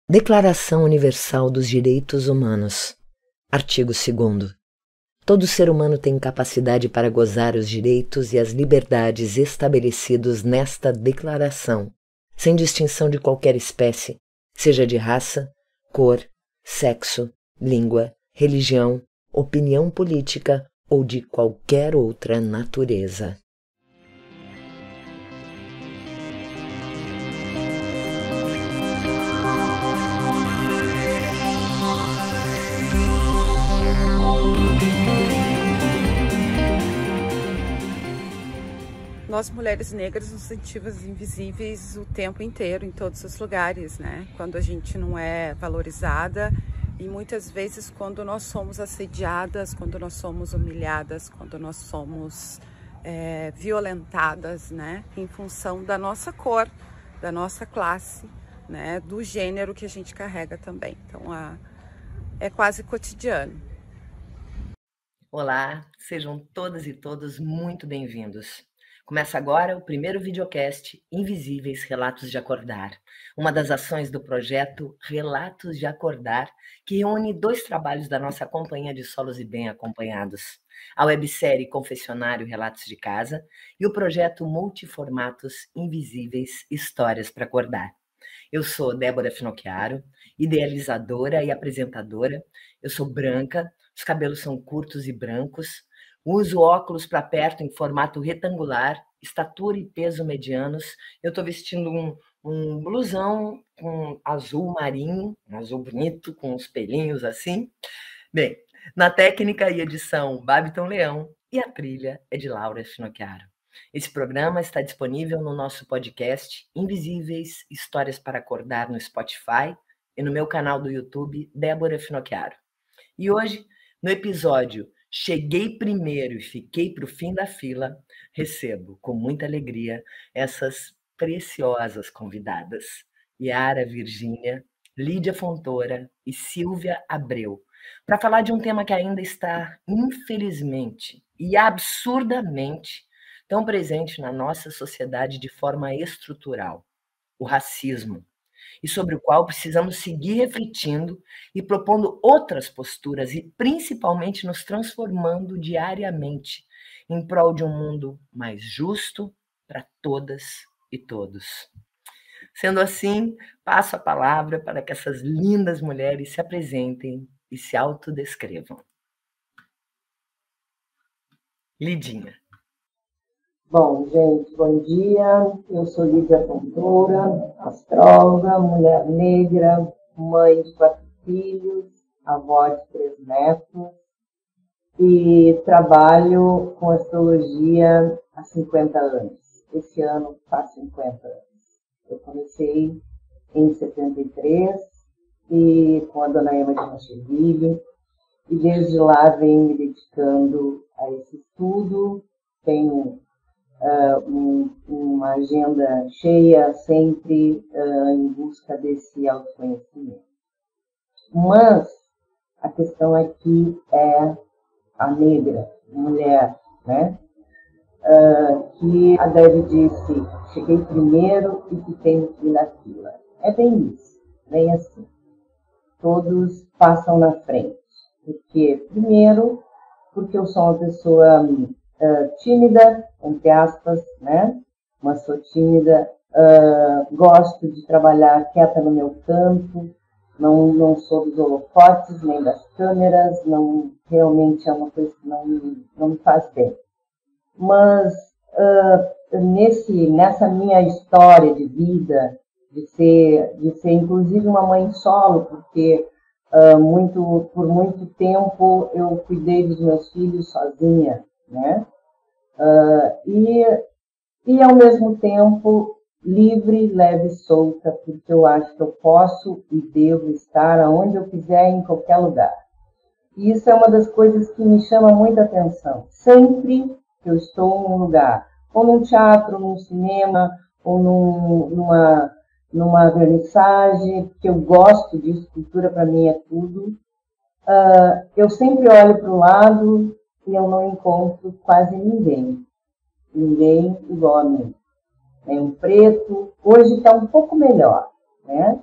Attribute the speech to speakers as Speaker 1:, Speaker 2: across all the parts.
Speaker 1: Declaração Universal dos Direitos Humanos. Artigo 2º. Todo ser humano tem capacidade para gozar os direitos e as liberdades estabelecidos nesta declaração, sem distinção de qualquer espécie, seja de raça, cor, sexo, língua, religião, opinião política ou de qualquer outra natureza.
Speaker 2: Nós, mulheres negras, nos sentimos invisíveis o tempo inteiro, em todos os lugares, né? Quando a gente não é valorizada e muitas vezes quando nós somos assediadas, quando nós somos humilhadas, quando nós somos violentadas, né? Em função da nossa cor, da nossa classe, né? Do gênero que a gente carrega também. Então, é quase cotidiano.
Speaker 1: Olá, sejam todas e todos muito bem-vindos. Começa agora o primeiro videocast Invisíveis Relatos de Acordar, uma das ações do projeto Relatos de Acordar, que reúne 2 trabalhos da nossa Companhia de Solos e Bem Acompanhados, a websérie Confessionário Relatos de Casa e o projeto Multiformatos Invisíveis Histórias para Acordar. Eu sou Débora Finocchiaro, idealizadora e apresentadora. Eu sou branca, os cabelos são curtos e brancos, uso óculos para perto em formato retangular, estatura e peso medianos. Eu estou vestindo um blusão com azul marinho, um azul bonito, com uns pelinhos assim. Bem, na técnica e edição, Babiton Leão, e a trilha é de Laura Finocchiaro. Esse programa está disponível no nosso podcast Invisíveis Histórias para Acordar no Spotify e no meu canal do YouTube, Débora Finocchiaro. E hoje, no episódio Cheguei Primeiro e Fiquei para o Fim da Fila, recebo com muita alegria essas preciosas convidadas, Yara Virgínia, Lídia Fontoura e Silvia Abreu, para falar de um tema que ainda está, infelizmente e absurdamente, tão presente na nossa sociedade de forma estrutural, o racismo, e sobre o qual precisamos seguir refletindo e propondo outras posturas e principalmente nos transformando diariamente em prol de um mundo mais justo para todas e todos. Sendo assim, passo a palavra para que essas lindas mulheres se apresentem e se autodescrevam. Lidinha.
Speaker 3: Bom, gente, bom dia. Eu sou Lídia Fontoura, astróloga, mulher negra, mãe de 4 filhos, avó de 3 netos e trabalho com astrologia há 50 anos. Esse ano faz 50 anos. Eu comecei em 73 e com a dona Emma de Macheville e desde lá venho me dedicando a esse estudo. Tenho uma agenda cheia, sempre em busca desse autoconhecimento. Mas a questão aqui é a negra, mulher, né? Que a Debbie disse, cheguei primeiro e fiquei no fim da fila. É bem isso, bem assim. Todos passam na frente. Primeiro, porque eu sou uma pessoa tímida, entre aspas, né? Mas sou tímida, gosto de trabalhar quieta no meu canto, não sou dos holofotes, nem das câmeras, não, realmente é uma coisa que não me faz bem. Mas nessa minha história de vida, de ser inclusive uma mãe solo, porque por muito tempo eu cuidei dos meus filhos sozinha, né? E ao mesmo tempo livre, leve e solta, porque eu acho que eu posso e devo estar aonde eu quiser, em qualquer lugar. E isso é uma das coisas que me chama muita atenção. Sempre que eu estou num lugar, ou num teatro, num cinema, ou numa vernissage, porque eu gosto disso, cultura para mim é tudo, eu sempre olho para o lado e eu não encontro quase ninguém igual a mim. Um preto, hoje está um pouco melhor, né?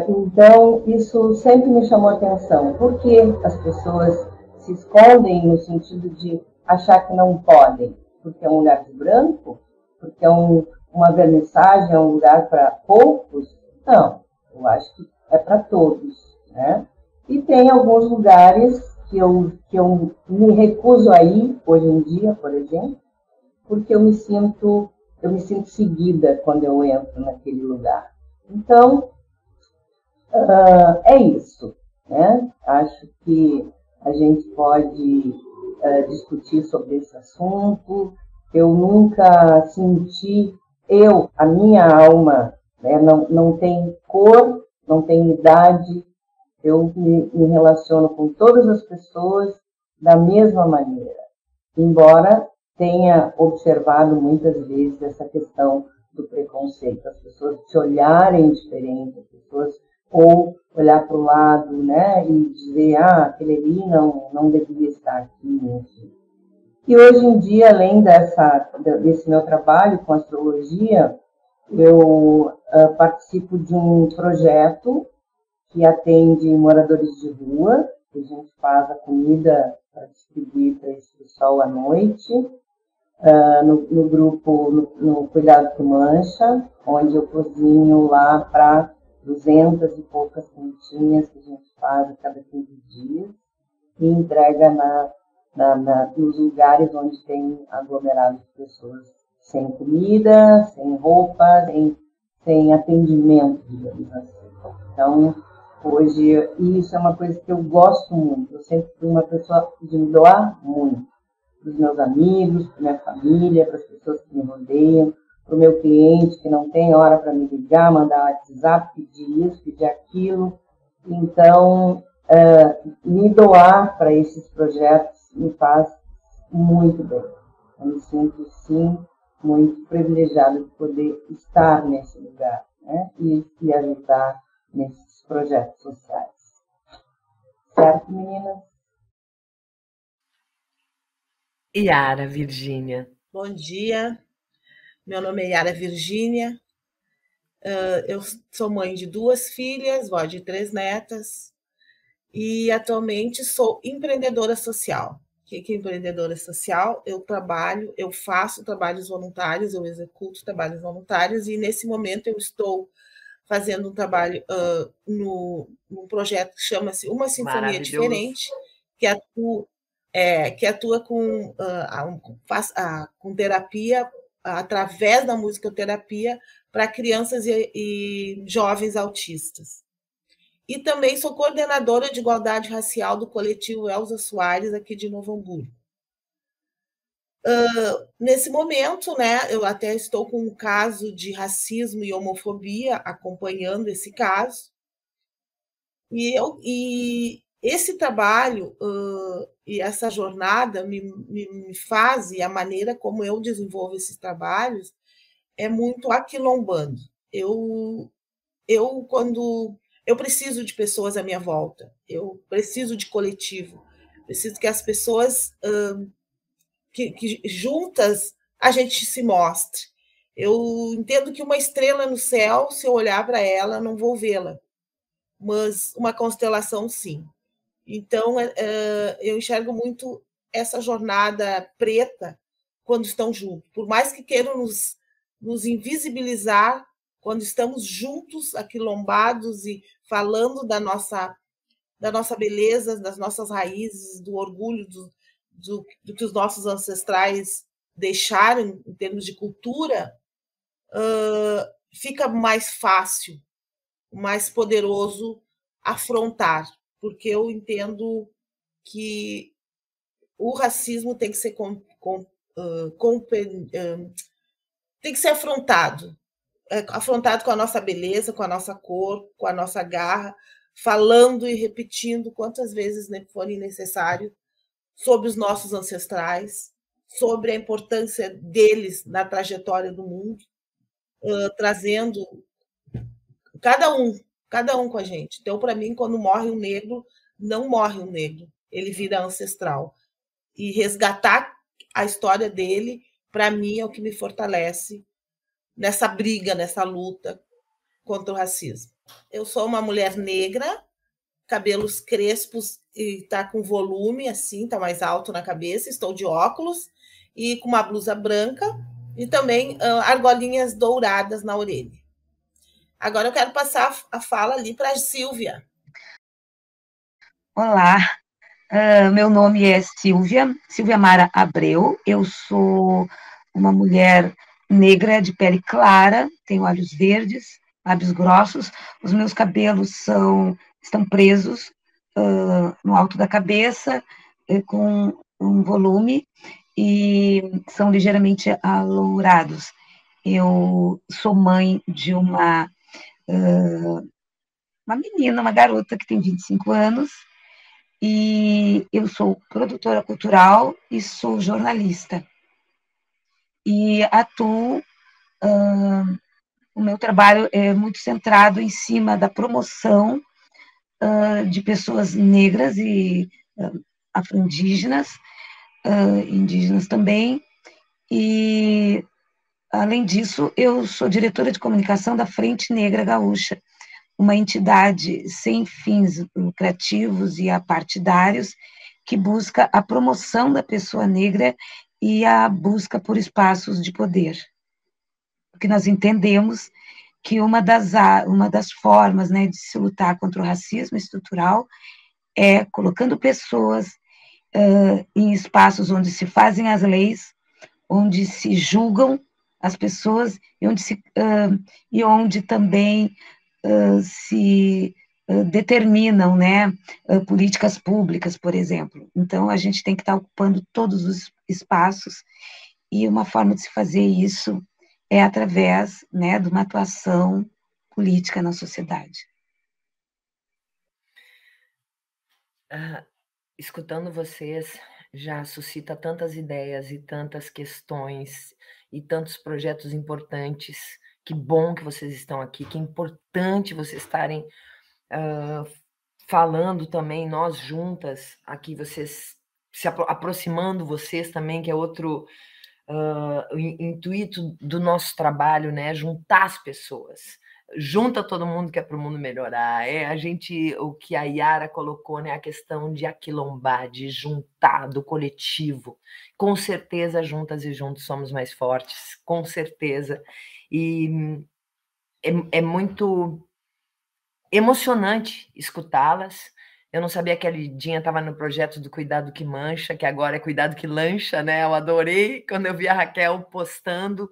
Speaker 3: Então, isso sempre me chamou a atenção. Por que as pessoas se escondem no sentido de achar que não podem? Porque é um lugar de branco? Porque é uma vernissagem, é um lugar para poucos? Não, eu acho que é para todos, né? E tem alguns lugares que eu me recuso a ir, hoje em dia, por exemplo, porque eu me sinto seguida quando eu entro naquele lugar. Então, é isso, né? Acho que a gente pode discutir sobre esse assunto. Eu nunca senti, a minha alma, né, não tem cor, não tem idade, eu me relaciono com todas as pessoas da mesma maneira, embora tenha observado muitas vezes essa questão do preconceito, as pessoas se olharem diferente, as pessoas ou olhar para o lado, né, e dizer, aquele ali não deveria estar aqui, enfim. E hoje em dia, além desse meu trabalho com astrologia, eu participo de um projeto que atende moradores de rua, que a gente faz a comida para distribuir para esse pessoal à noite, no grupo, no Cuidado que Mancha, onde eu cozinho lá para 200 e poucas quentinhas que a gente faz a cada 15 dias e entrega nos lugares onde tem aglomerado de pessoas sem comida, sem roupa, sem atendimento, digamos assim. Então, hoje, isso é uma coisa que eu gosto muito. Eu sempre fui uma pessoa de me doar muito. Para os meus amigos, para minha família, para as pessoas que me rodeiam, para o meu cliente que não tem hora para me ligar, mandar WhatsApp, pedir isso, pedir aquilo. Então, me doar para esses projetos me faz muito bem. Eu me sinto, sim, muito privilegiada de poder estar nesse lugar, né? E ajudar nesses projetos sociais. Certo, meninas?
Speaker 1: Yara Virgínia.
Speaker 4: Bom dia, meu nome é Yara Virgínia, eu sou mãe de 2 filhas, vó de 3 netas e atualmente sou empreendedora social. O que é empreendedora social? Eu faço trabalhos voluntários, eu executo trabalhos voluntários e nesse momento eu estou fazendo um trabalho num projeto que chama-se Uma Sinfonia Diferente, que atua com terapia através da musicoterapia para crianças e jovens autistas. E também sou coordenadora de igualdade racial do coletivo Elza Soares, aqui de Novo Hamburgo. Nesse momento, né, eu até estou com um caso de racismo e homofobia acompanhando esse caso. E esse trabalho e essa jornada me faz, e a maneira como eu desenvolvo esses trabalhos é muito aquilombando. Quando eu preciso de pessoas à minha volta, eu preciso de coletivo, preciso que as pessoas que juntas a gente se mostre. Eu entendo que uma estrela no céu, se eu olhar para ela, não vou vê-la, mas uma constelação, sim. Então, eu enxergo muito essa jornada preta quando estão juntos. Por mais que queiram nos invisibilizar, quando estamos juntos, aquilombados e falando da nossa beleza, das nossas raízes, do orgulho, do que os nossos ancestrais deixaram em termos de cultura, fica mais fácil, mais poderoso afrontar, porque eu entendo que o racismo tem que ser tem que ser afrontado com a nossa beleza, com a nossa cor, com a nossa garra, falando e repetindo quantas vezes forem necessário sobre os nossos ancestrais, sobre a importância deles na trajetória do mundo, trazendo cada um com a gente. Então, para mim, quando morre um negro, não morre um negro, ele vira ancestral. E resgatar a história dele, para mim, é o que me fortalece nessa briga, nessa luta contra o racismo. Eu sou uma mulher negra, cabelos crespos e tá com volume, assim, tá mais alto na cabeça, estou de óculos e com uma blusa branca e também argolinhas douradas na orelha. Agora eu quero passar a fala ali para a Silvia.
Speaker 5: Olá, meu nome é Silvia Mara Abreu, eu sou uma mulher negra de pele clara, tenho olhos verdes, lábios grossos, os meus cabelos estão presos no alto da cabeça, com um volume, e são ligeiramente alourados. Eu sou mãe de uma menina, uma garota que tem 25 anos, e eu sou produtora cultural e sou jornalista. E atuo, o meu trabalho é muito centrado em cima da promoção de pessoas negras e afro-indígenas, indígenas também, e, além disso, eu sou diretora de comunicação da Frente Negra Gaúcha, uma entidade sem fins lucrativos e apartidários que busca a promoção da pessoa negra e a busca por espaços de poder. Porque nós entendemos que uma das formas, né, de se lutar contra o racismo estrutural é colocando pessoas em espaços onde se fazem as leis, onde se julgam as pessoas e onde também se determinam, né, políticas públicas, por exemplo. Então, a gente tem que estar ocupando todos os espaços, e uma forma de se fazer isso é através, né, de uma atuação política na sociedade.
Speaker 1: Escutando vocês, já suscita tantas ideias e tantas questões e tantos projetos importantes. Que bom que vocês estão aqui, que importante vocês estarem falando também, nós juntas aqui, vocês se aproximando, vocês também, que é outro intuito do nosso trabalho, né? Juntar as pessoas. Junta todo mundo que é para o mundo melhorar. O que a Yara colocou, né? A questão de aquilombar, de juntar, do coletivo. Com certeza, juntas e juntos somos mais fortes, com certeza. E é muito emocionante escutá-las. Eu não sabia que a Lidinha estava no projeto do Cuidado que Mancha, que agora é Cuidado que Lancha, né? Eu adorei quando eu vi a Raquel postando,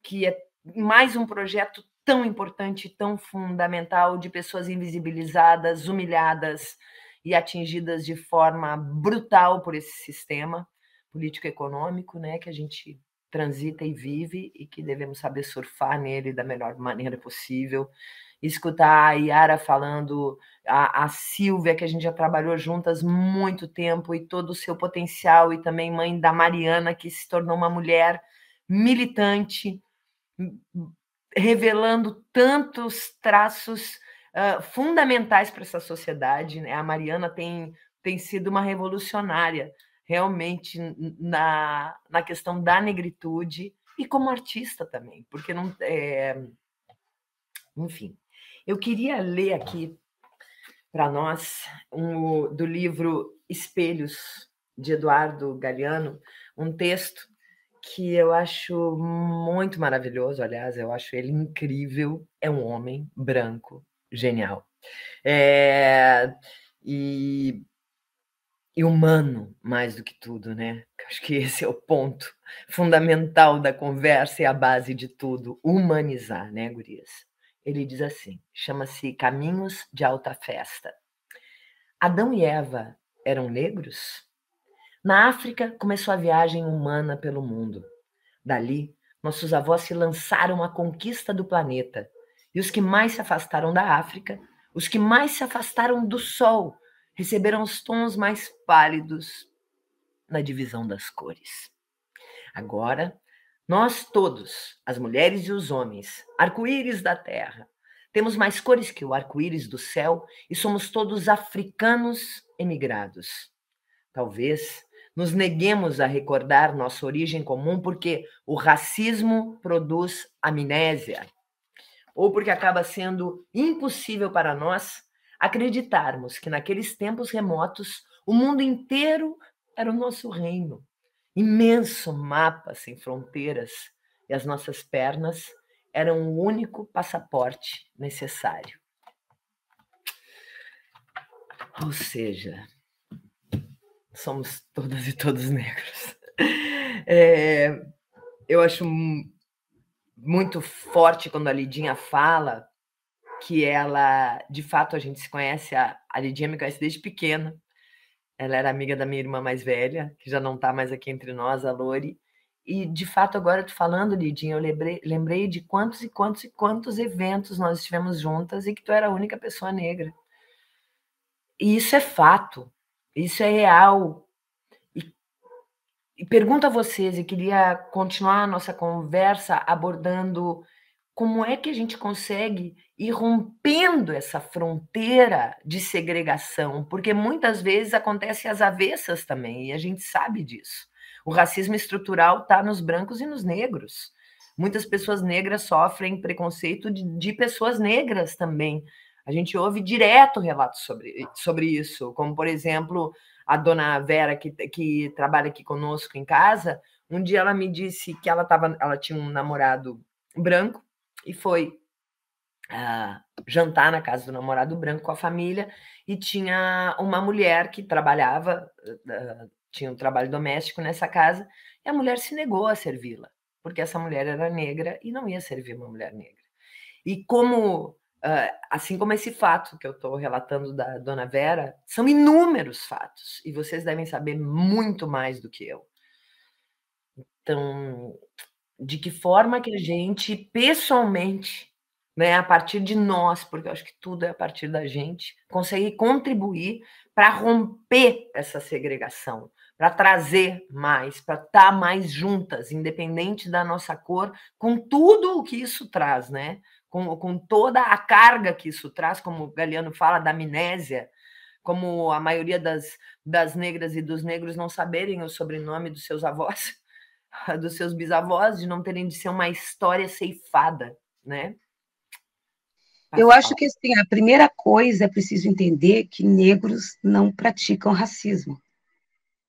Speaker 1: que é mais um projeto tão importante, tão fundamental, de pessoas invisibilizadas, humilhadas e atingidas de forma brutal por esse sistema político-econômico, né, que a gente transita e vive, e que devemos saber surfar nele da melhor maneira possível. Escutar a Yara falando, a Silvia, que a gente já trabalhou juntas muito tempo, e todo o seu potencial, e também mãe da Mariana, que se tornou uma mulher militante, revelando tantos traços fundamentais para essa sociedade, né? A Mariana tem sido uma revolucionária, realmente, na questão da negritude, e como artista também, porque não... Enfim, eu queria ler aqui para nós do livro Espelhos, de Eduardo Galeano, um texto que eu acho muito maravilhoso, aliás, eu acho ele incrível. É um homem branco, genial. E humano, mais do que tudo, né? Acho que esse é o ponto fundamental da conversa e a base de tudo, humanizar, né, gurias? Ele diz assim, chama-se Caminhos de Alta Festa. Adão e Eva eram negros? Na África, começou a viagem humana pelo mundo. Dali, nossos avós se lançaram à conquista do planeta. E os que mais se afastaram da África, os que mais se afastaram do Sol, receberam os tons mais pálidos na divisão das cores. Agora, nós todos, as mulheres e os homens, arco-íris da terra, temos mais cores que o arco-íris do céu, e somos todos africanos emigrados. Talvez nos neguemos a recordar nossa origem comum, porque o racismo produz amnésia. ou porque acaba sendo impossível para nós acreditarmos que naqueles tempos remotos o mundo inteiro era o nosso reino, imenso mapa sem fronteiras, e as nossas pernas eram o único passaporte necessário. Ou seja, somos todas e todos negros. Eu acho muito forte quando a Lidinha fala que ela, de fato, a gente se conhece, a Lidinha me conhece desde pequena. Ela era amiga da minha irmã mais velha, que já não está mais aqui entre nós, a Lori. E, de fato, agora eu tô falando, Lidinha, eu lembrei de quantos e quantos e quantos eventos nós estivemos juntas e que tu era a única pessoa negra. E isso é fato, isso é real. E pergunto a vocês, e queria continuar a nossa conversa abordando como é que a gente consegue ir rompendo essa fronteira de segregação, porque muitas vezes acontece às avessas também, e a gente sabe disso. O racismo estrutural está nos brancos e nos negros. Muitas pessoas negras sofrem preconceito de pessoas negras também. A gente ouve direto relatos sobre isso, como, por exemplo, a dona Vera, que trabalha aqui conosco em casa. Um dia ela me disse que ela tinha um namorado branco e foi jantar na casa do namorado branco com a família, e tinha uma mulher que trabalhava, tinha um trabalho doméstico nessa casa, e a mulher se negou a servi-la, porque essa mulher era negra e não ia servir uma mulher negra. E como, assim como esse fato que eu estou relatando da dona Vera, são inúmeros fatos, e vocês devem saber muito mais do que eu. Então, de que forma que a gente, pessoalmente, né, a partir de nós, porque eu acho que tudo é a partir da gente, consegue contribuir para romper essa segregação, para trazer mais, para estar mais juntas, independente da nossa cor, com tudo o que isso traz, né? Com toda a carga que isso traz, como o Galeano fala, da amnésia, como a maioria das negras e dos negros não saberem o sobrenome dos seus avós, dos seus bisavós, de não terem de ser uma história ceifada, né?
Speaker 5: Eu acho que assim, a primeira coisa é preciso entender que negros não praticam racismo.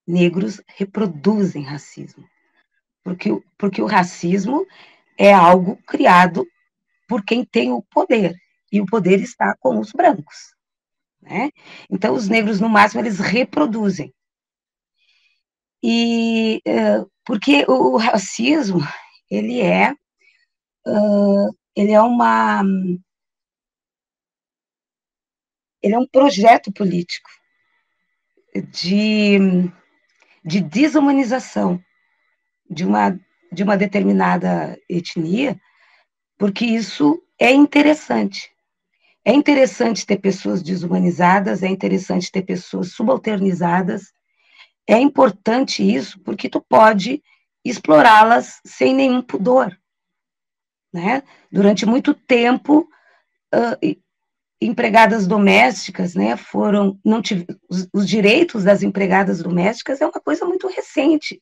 Speaker 5: Negros reproduzem racismo. Porque o racismo é algo criado por quem tem o poder. E o poder está com os brancos. Né? Então, os negros, no máximo, eles reproduzem. E porque o racismo, ele é um projeto político de desumanização de uma determinada etnia, porque isso é interessante. É interessante ter pessoas desumanizadas, é interessante ter pessoas subalternizadas, é importante isso porque tu pode explorá-las sem nenhum pudor. Né? Durante muito tempo, empregadas domésticas, né, os direitos das empregadas domésticas é uma coisa muito recente,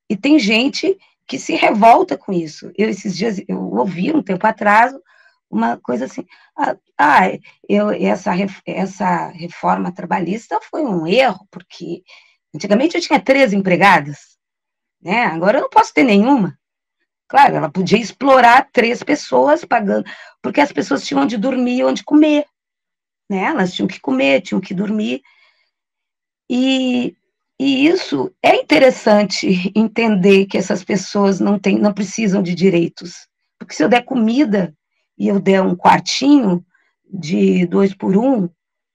Speaker 5: e tem gente que se revolta com isso. Esses dias, eu ouvi um tempo atrás uma coisa assim, essa reforma trabalhista foi um erro, porque antigamente eu tinha 3 empregadas, né, agora eu não posso ter nenhuma. Claro, ela podia explorar 3 pessoas pagando, porque as pessoas tinham onde dormir e onde comer. Né? Elas tinham que comer, tinham que dormir. E isso é interessante entender que essas pessoas não precisam de direitos. Porque se eu der comida e eu der um quartinho de 2 por 1,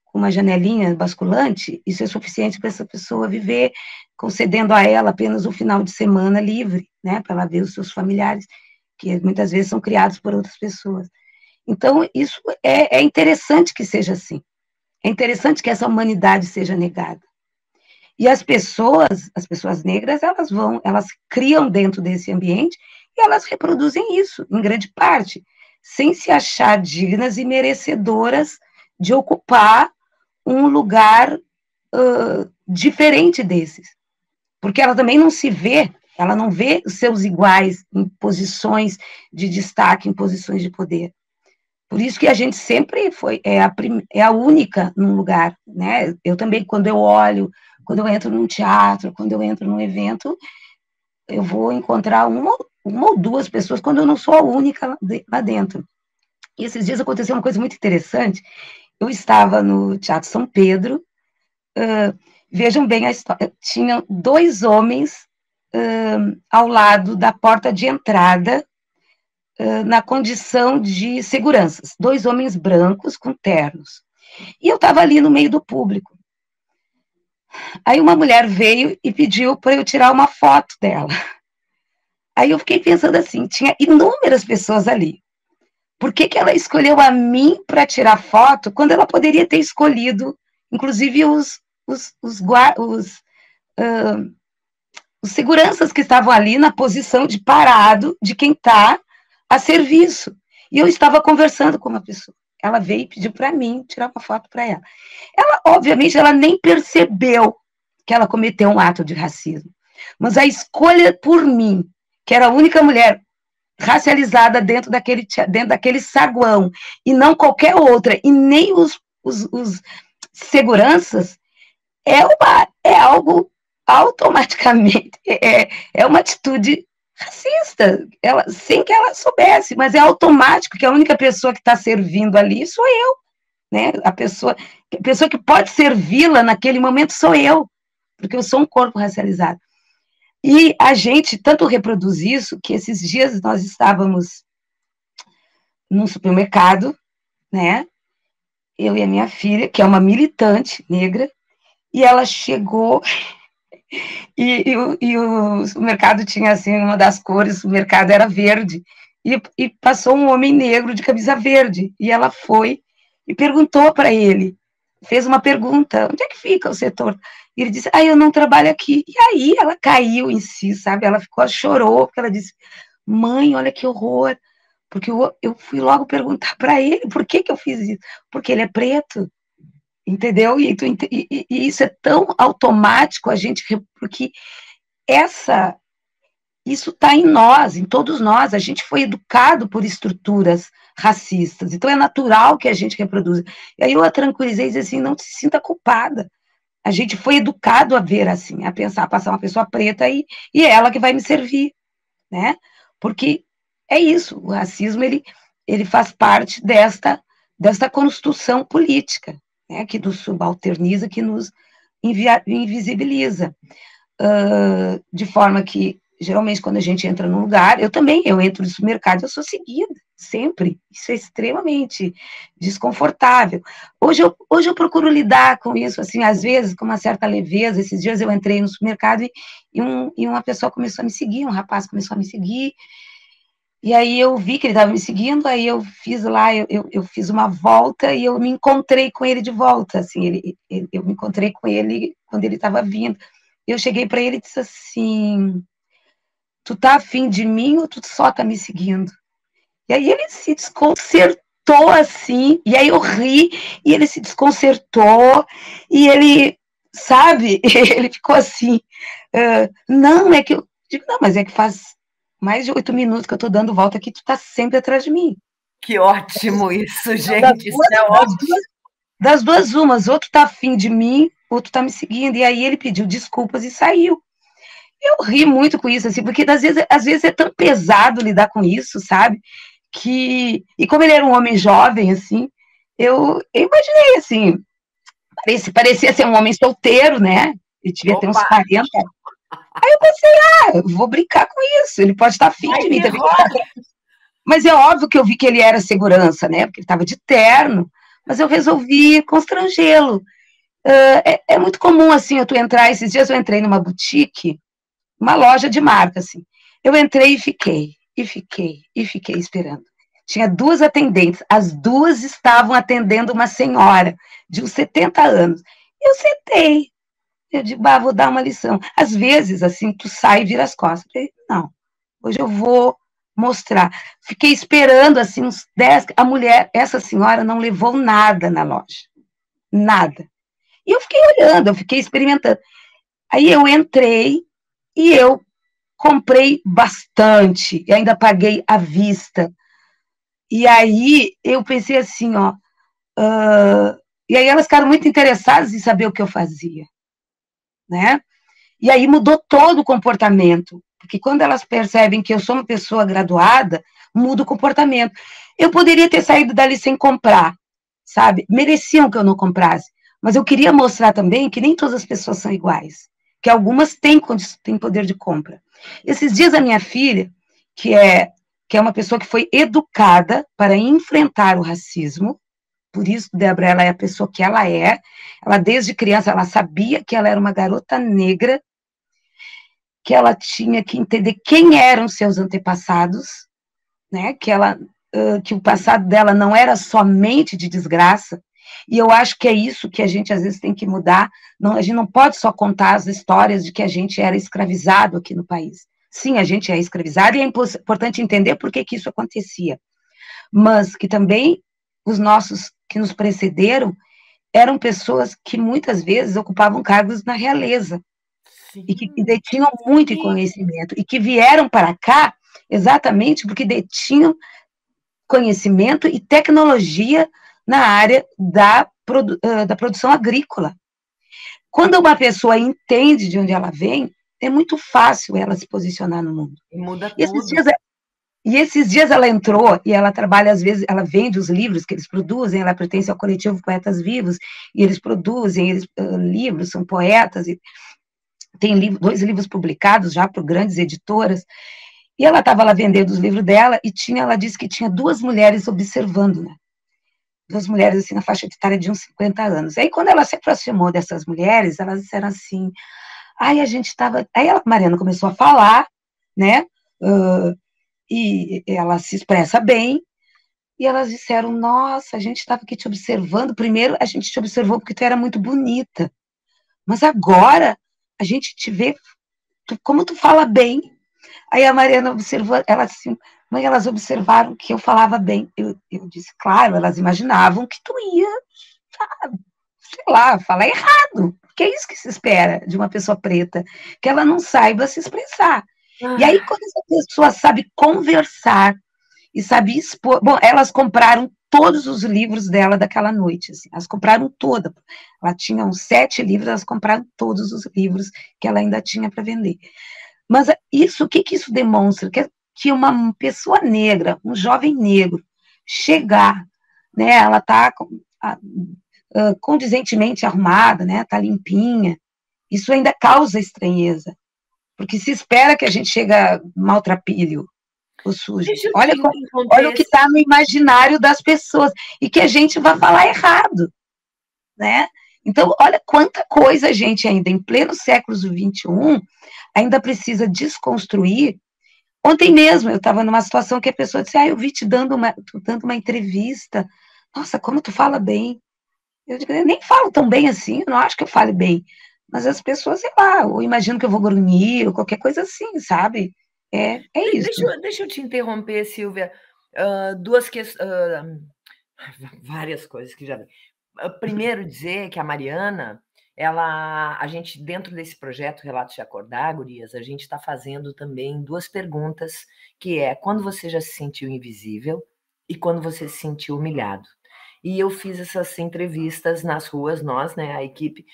Speaker 5: com uma janelinha basculante, isso é suficiente para essa pessoa viver, concedendo a ela apenas o final de semana livre, né? Para ela ver os seus familiares, que muitas vezes são criados por outras pessoas. Então, isso é interessante que seja assim. É interessante que essa humanidade seja negada. E as pessoas negras, elas criam dentro desse ambiente e elas reproduzem isso, em grande parte, sem se achar dignas e merecedoras de ocupar um lugar diferente desses. Porque ela também não se vê, ela não vê os seus iguais em posições de destaque, em posições de poder. Por isso que a gente sempre é a única num lugar, né? Eu também, quando eu olho, quando eu entro num teatro, quando eu entro num evento, eu vou encontrar uma ou duas pessoas, quando eu não sou a única lá dentro. E esses dias aconteceu uma coisa muito interessante. Eu estava no Teatro São Pedro, vejam bem a história, tinham 2 homens ao lado da porta de entrada, na condição de seguranças, 2 homens brancos com ternos. E eu estava ali no meio do público. Aí uma mulher veio e pediu para eu tirar uma foto dela. Aí eu fiquei pensando assim, tinha inúmeras pessoas ali. Por que ela escolheu a mim para tirar foto, quando ela poderia ter escolhido, inclusive, os seguranças que estavam ali na posição de parado, de quem está a serviço. E eu estava conversando com uma pessoa. Ela veio e pediu para mim tirar uma foto para ela. Ela, obviamente, ela nem percebeu que ela cometeu um ato de racismo. Mas a escolha por mim, que era a única mulher racializada dentro daquele saguão, e não qualquer outra, e nem os seguranças, é algo automaticamente, é uma atitude racista, sem que ela soubesse, mas é automático que a única pessoa que está servindo ali sou eu, né? A pessoa que pode servi-la naquele momento sou eu, porque eu sou um corpo racializado. E a gente tanto reproduz isso, que esses dias nós estávamos num supermercado, né? Eu e a minha filha, que é uma militante negra, e ela chegou e o supermercado tinha, assim, uma das cores, o mercado era verde, e passou um homem negro de camisa verde, e ela foi e perguntou para ele, fez uma pergunta, onde é que fica o setor? E ele disse, eu não trabalho aqui. E aí ela caiu em si, sabe? Ela chorou, porque ela disse, mãe, olha que horror, porque eu fui logo perguntar para ele, por que eu fiz isso? Porque ele é preto, entendeu? E isso é tão automático, porque isso está em nós, em todos nós, a gente foi educado por estruturas racistas, então é natural que a gente reproduza. E aí eu a tranquilizei e disse assim, não se sinta culpada, a gente foi educado a ver assim, a pensar, passar uma pessoa preta e é ela que vai me servir, né? Porque é isso, o racismo, ele faz parte desta construção política, né, que nos subalterniza, que nos invisibiliza, de forma que, geralmente, quando a gente entra num lugar, eu entro no supermercado, eu sou seguida, sempre, isso é extremamente desconfortável. Hoje eu procuro lidar com isso, assim, às vezes, com uma certa leveza. Esses dias eu entrei no supermercado e uma pessoa começou a me seguir, um rapaz começou a me seguir, e aí eu vi que ele estava me seguindo, aí eu fiz lá, eu fiz uma volta e eu me encontrei com ele de volta, assim, eu me encontrei com ele quando ele estava vindo. Eu cheguei para ele e disse assim, tu tá afim de mim ou tu só tá me seguindo? E aí ele se desconcertou assim, e aí eu ri, e ele se desconcertou, e ele, sabe, ele ficou assim, não, é que eu digo, não, mas é que faz mais de 8 minutos que eu tô dando volta aqui, tu tá sempre atrás de mim.
Speaker 1: Que ótimo isso, gente, isso é ótimo.
Speaker 5: Das duas umas, ou tu tá afim de mim, ou tu tá me seguindo, e aí ele pediu desculpas e saiu. Eu ri muito com isso, assim, porque às vezes é tão pesado lidar com isso, sabe? E como ele era um homem jovem, assim, eu imaginei, assim, parecia ser um homem solteiro, né? Ele devia ter uns 40. Aí eu pensei, eu vou brincar com isso, ele pode estar afim de mim também. Mas é óbvio que eu vi que ele era segurança, né? Porque ele estava de terno, mas eu resolvi constrangê-lo. É muito comum, assim, esses dias eu entrei numa boutique, uma loja de marca, assim. Eu entrei e fiquei esperando. Tinha 2 atendentes, as 2 estavam atendendo uma senhora de uns 70 anos. Eu sentei, eu digo, vou dar uma lição. Às vezes, assim, tu sai e vira as costas. Eu falei, não, hoje eu vou mostrar. Fiquei esperando, assim, uns 10... essa senhora não levou nada na loja. Nada. E eu fiquei olhando, eu fiquei experimentando. Aí eu entrei e eu comprei bastante, e ainda paguei à vista. E aí eu pensei assim, ó, e aí elas ficaram muito interessadas em saber o que eu fazia, né? E aí mudou todo o comportamento, porque quando elas percebem que eu sou uma pessoa graduada, muda o comportamento. Eu poderia ter saído dali sem comprar, sabe? Mereciam que eu não comprasse, mas eu queria mostrar também que nem todas as pessoas são iguais, que algumas têm poder de compra. Esses dias a minha filha, que é uma pessoa que foi educada para enfrentar o racismo, por isso, Débora, ela é a pessoa que ela é, ela desde criança, ela sabia que ela era uma garota negra, que ela tinha que entender quem eram seus antepassados, né, que o passado dela não era somente de desgraça, e eu acho que é isso que a gente às vezes tem que mudar, a gente não pode só contar as histórias de que a gente era escravizado aqui no país. Sim, a gente é escravizado e é importante entender por que isso acontecia, mas que também os nossos que nos precederam eram pessoas que muitas vezes ocupavam cargos na realeza, sim, e que detinham muito conhecimento, e que vieram para cá exatamente porque detinham conhecimento e tecnologia na área da produção agrícola. Quando uma pessoa entende de onde ela vem, é muito fácil ela se posicionar no mundo.
Speaker 1: E muda tudo.
Speaker 5: Esses dias ela entrou e ela trabalha, às vezes, ela vende os livros que eles produzem, ela pertence ao coletivo Poetas Vivos, e eles produzem livros, são poetas, e tem 2 livros publicados já por grandes editoras, e ela estava lá vendendo os livros dela, e ela disse que tinha 2 mulheres observando, né? 2 mulheres, assim, na faixa etária de uns 50 anos. Aí, quando ela se aproximou dessas mulheres, elas disseram assim, a gente estava... Aí a Mariana começou a falar, né, e ela se expressa bem, e elas disseram, nossa, a gente estava aqui te observando, primeiro a gente te observou porque tu era muito bonita, mas agora a gente te vê como tu fala bem. Aí a Mariana observou, ela assim, mãe, elas observaram que eu falava bem. Eu disse, claro, elas imaginavam que tu ia, sei lá, falar errado, porque é isso que se espera de uma pessoa preta, que ela não saiba se expressar. E aí, quando essa pessoa sabe conversar e sabe expor... Bom, elas compraram todos os livros dela daquela noite, assim, elas compraram toda. Ela tinha uns 7 livros, elas compraram todos os livros que ela ainda tinha para vender. Mas isso, o que isso demonstra? Que uma pessoa negra, um jovem negro, chegar, né, ela está condizentemente arrumada, né, está limpinha, isso ainda causa estranheza. Porque se espera que a gente chega maltrapilho ou sujo. Olha o que está no imaginário das pessoas. E que a gente vai falar errado, né? Então, olha quanta coisa a gente ainda, em pleno século XXI, ainda precisa desconstruir. Ontem mesmo, eu estava numa situação que a pessoa disse, eu vi dando uma entrevista. Nossa, como tu fala bem. Eu digo, eu nem falo tão bem assim, eu não acho que eu fale bem. Mas as pessoas, sei lá, ou imaginam que eu vou grunhir, ou qualquer coisa assim, sabe? É isso.
Speaker 1: Deixa eu te interromper, Silvia. Várias coisas que já... Primeiro, dizer que a Mariana, a gente, dentro desse projeto Relatos de Acordar, gurias, a gente está fazendo também 2 perguntas, que é quando você já se sentiu invisível e quando você se sentiu humilhado. E eu fiz essas entrevistas nas ruas, nós, né, a equipe...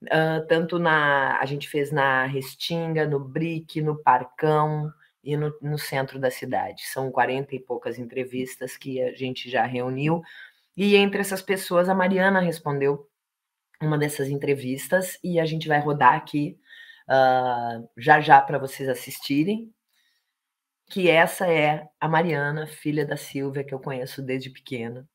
Speaker 1: a gente fez na Restinga, no Brick, no Parcão e no centro da cidade. São 40 e poucas entrevistas que a gente já reuniu, e entre essas pessoas a Mariana respondeu uma dessas entrevistas, e a gente vai rodar aqui já para vocês assistirem, que essa é a Mariana, filha da Silvia, que eu conheço desde pequena.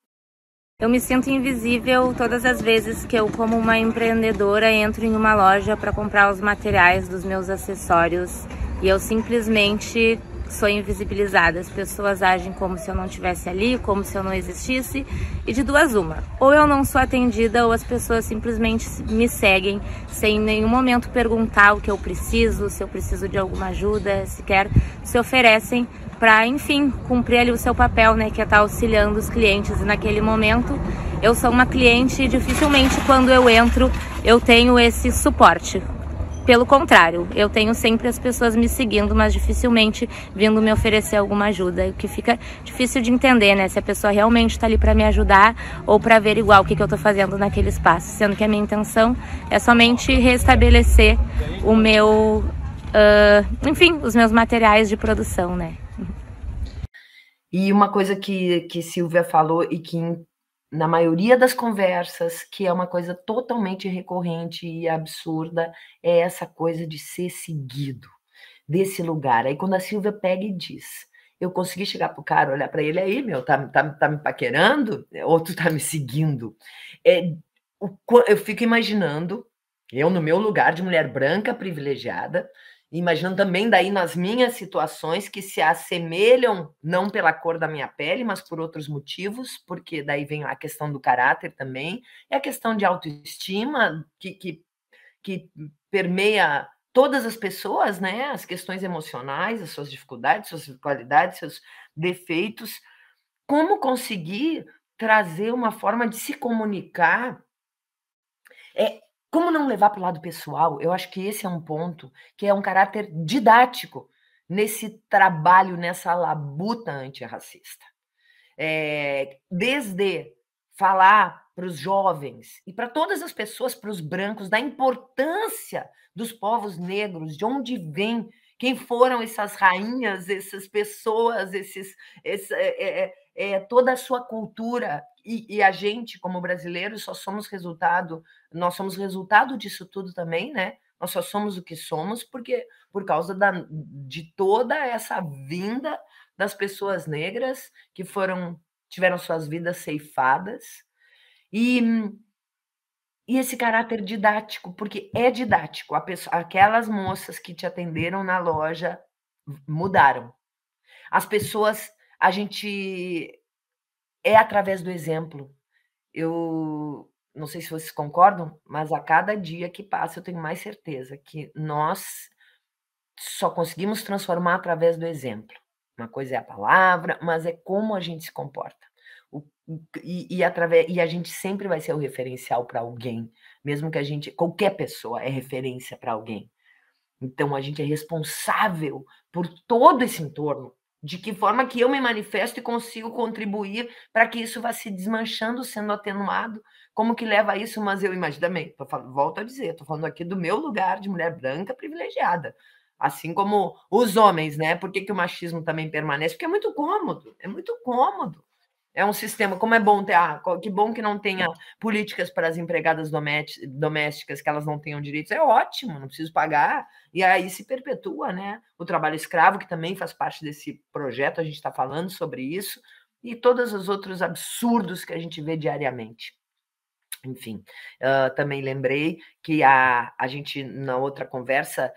Speaker 6: Eu me sinto invisível todas as vezes que eu, como uma empreendedora, entro em uma loja para comprar os materiais dos meus acessórios e eu simplesmente sou invisibilizada. As pessoas agem como se eu não estivesse ali, como se eu não existisse, e de 2 uma. Ou eu não sou atendida ou as pessoas simplesmente me seguem sem em nenhum momento perguntar o que eu preciso, se eu preciso de alguma ajuda, sequer se oferecem para, enfim, cumprir ali o seu papel, né, que é estar auxiliando os clientes. E naquele momento, eu sou uma cliente e dificilmente quando eu entro, eu tenho esse suporte. pelo contrário, eu tenho sempre as pessoas me seguindo, mas dificilmente vindo me oferecer alguma ajuda, o que fica difícil de entender, né? Se a pessoa realmente está ali para me ajudar ou para averiguar o que eu estou fazendo naquele espaço, sendo que a minha intenção é somente restabelecer o meu, enfim, os meus materiais de produção, né?
Speaker 1: E uma coisa que Silvia falou e que na maioria das conversas, que é uma coisa totalmente recorrente e absurda, é essa coisa de ser seguido desse lugar. Aí quando a Silvia pega e diz, eu consegui chegar pro cara, olhar para ele aí, meu, tá me paquerando? Ou tu tá me seguindo? Eu fico imaginando, eu no meu lugar de mulher branca privilegiada, imaginando também daí nas minhas situações que se assemelham não pela cor da minha pele, mas por outros motivos, porque daí vem a questão do caráter também, é a questão de autoestima que permeia todas as pessoas, né? As questões emocionais, as suas dificuldades, suas qualidades, seus defeitos. Como conseguir trazer uma forma de se comunicar? Como não levar para o lado pessoal? Eu acho que esse é um ponto que é um caráter didático nesse trabalho, nessa labuta antirracista. Desde falar para os jovens e para todas as pessoas, para os brancos, da importância dos povos negros, de onde vem, quem foram essas rainhas, essas pessoas, toda a sua cultura. E a gente, como brasileiros, nós somos resultado disso tudo também, né? Nós só somos o que somos por causa de toda essa vinda das pessoas negras que tiveram suas vidas ceifadas. E esse caráter didático, porque é didático. Aquelas moças que te atenderam na loja mudaram. As pessoas, a gente é através do exemplo. Eu não sei se vocês concordam, mas a cada dia que passa eu tenho mais certeza que nós só conseguimos transformar através do exemplo. Uma coisa é a palavra, mas é como a gente se comporta. E a gente sempre vai ser o referencial para alguém, mesmo que qualquer pessoa é referência para alguém. Então a gente é responsável por todo esse entorno. De que forma que eu me manifesto e consigo contribuir para que isso vá se desmanchando, sendo atenuado, como que leva a isso, mas eu imagino também, volto a dizer, estou falando aqui do meu lugar de mulher branca privilegiada, assim como os homens, né? Por que o machismo também permanece? Porque é muito cômodo, é muito cômodo. É um sistema, como é bom ter, que bom que não tenha políticas para as empregadas domésticas, que elas não tenham direitos, é ótimo, não preciso pagar, e aí se perpetua, né? O trabalho escravo, que também faz parte desse projeto, a gente está falando sobre isso, e todos os outros absurdos que a gente vê diariamente. Enfim, também lembrei que a gente, na outra conversa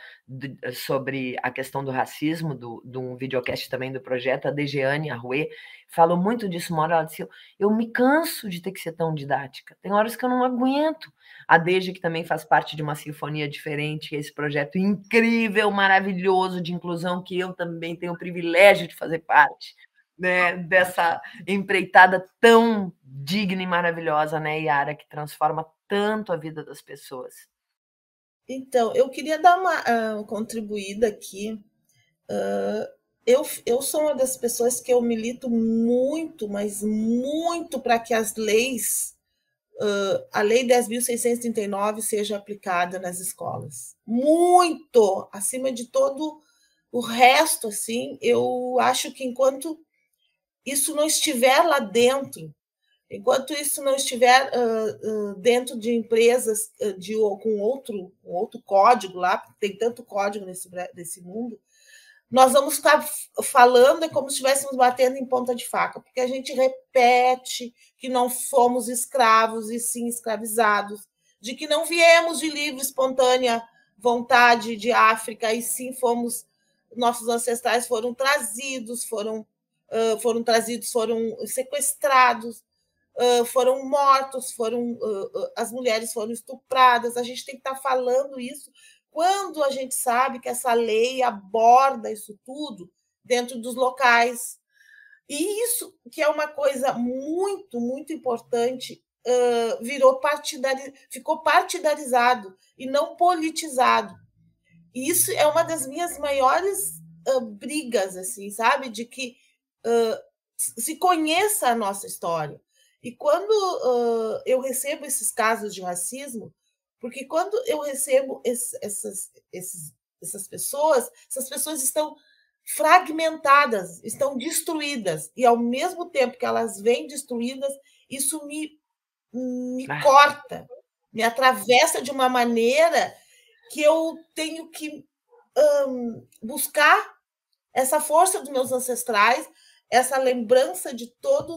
Speaker 1: sobre a questão do racismo, de um videocast também do projeto, a Dejeane Arruê falou muito disso. Uma hora ela disse, eu me canso de ter que ser tão didática, tem horas que eu não aguento. A Deje, que também faz parte de uma sinfonia diferente, esse projeto incrível, maravilhoso de inclusão, que eu também tenho o privilégio de fazer parte, né, dessa empreitada tão digna e maravilhosa, né, Yara, que transforma tanto a vida das pessoas.
Speaker 4: Então, eu queria dar uma contribuída aqui. Eu sou uma das pessoas que eu milito muito, mas muito, para que as leis, a Lei 10.639 seja aplicada nas escolas. Muito! Acima de todo o resto, assim, eu acho que enquanto isso não estiver lá dentro, enquanto isso não estiver dentro de empresas com outro código lá, tem tanto código nesse mundo, nós vamos ficar falando como se estivéssemos batendo em ponta de faca, porque a gente repete que não fomos escravos e sim escravizados, de que não viemos de livre, espontânea vontade de África e sim nossos ancestrais foram trazidos, foram sequestrados, foram mortos, as mulheres foram estupradas. A gente tem que estar falando isso quando a gente sabe que essa lei aborda isso tudo dentro dos locais. E isso, que é uma coisa muito, muito importante, ficou partidarizado e não politizado. E isso é uma das minhas maiores brigas, assim, sabe? De que se conheça a nossa história. E quando eu recebo esses casos de racismo, porque quando eu recebo essas pessoas estão fragmentadas, estão destruídas, e ao mesmo tempo que elas vêm destruídas, isso me corta, me atravessa de uma maneira que eu tenho que buscar essa força dos meus ancestrais, essa lembrança de toda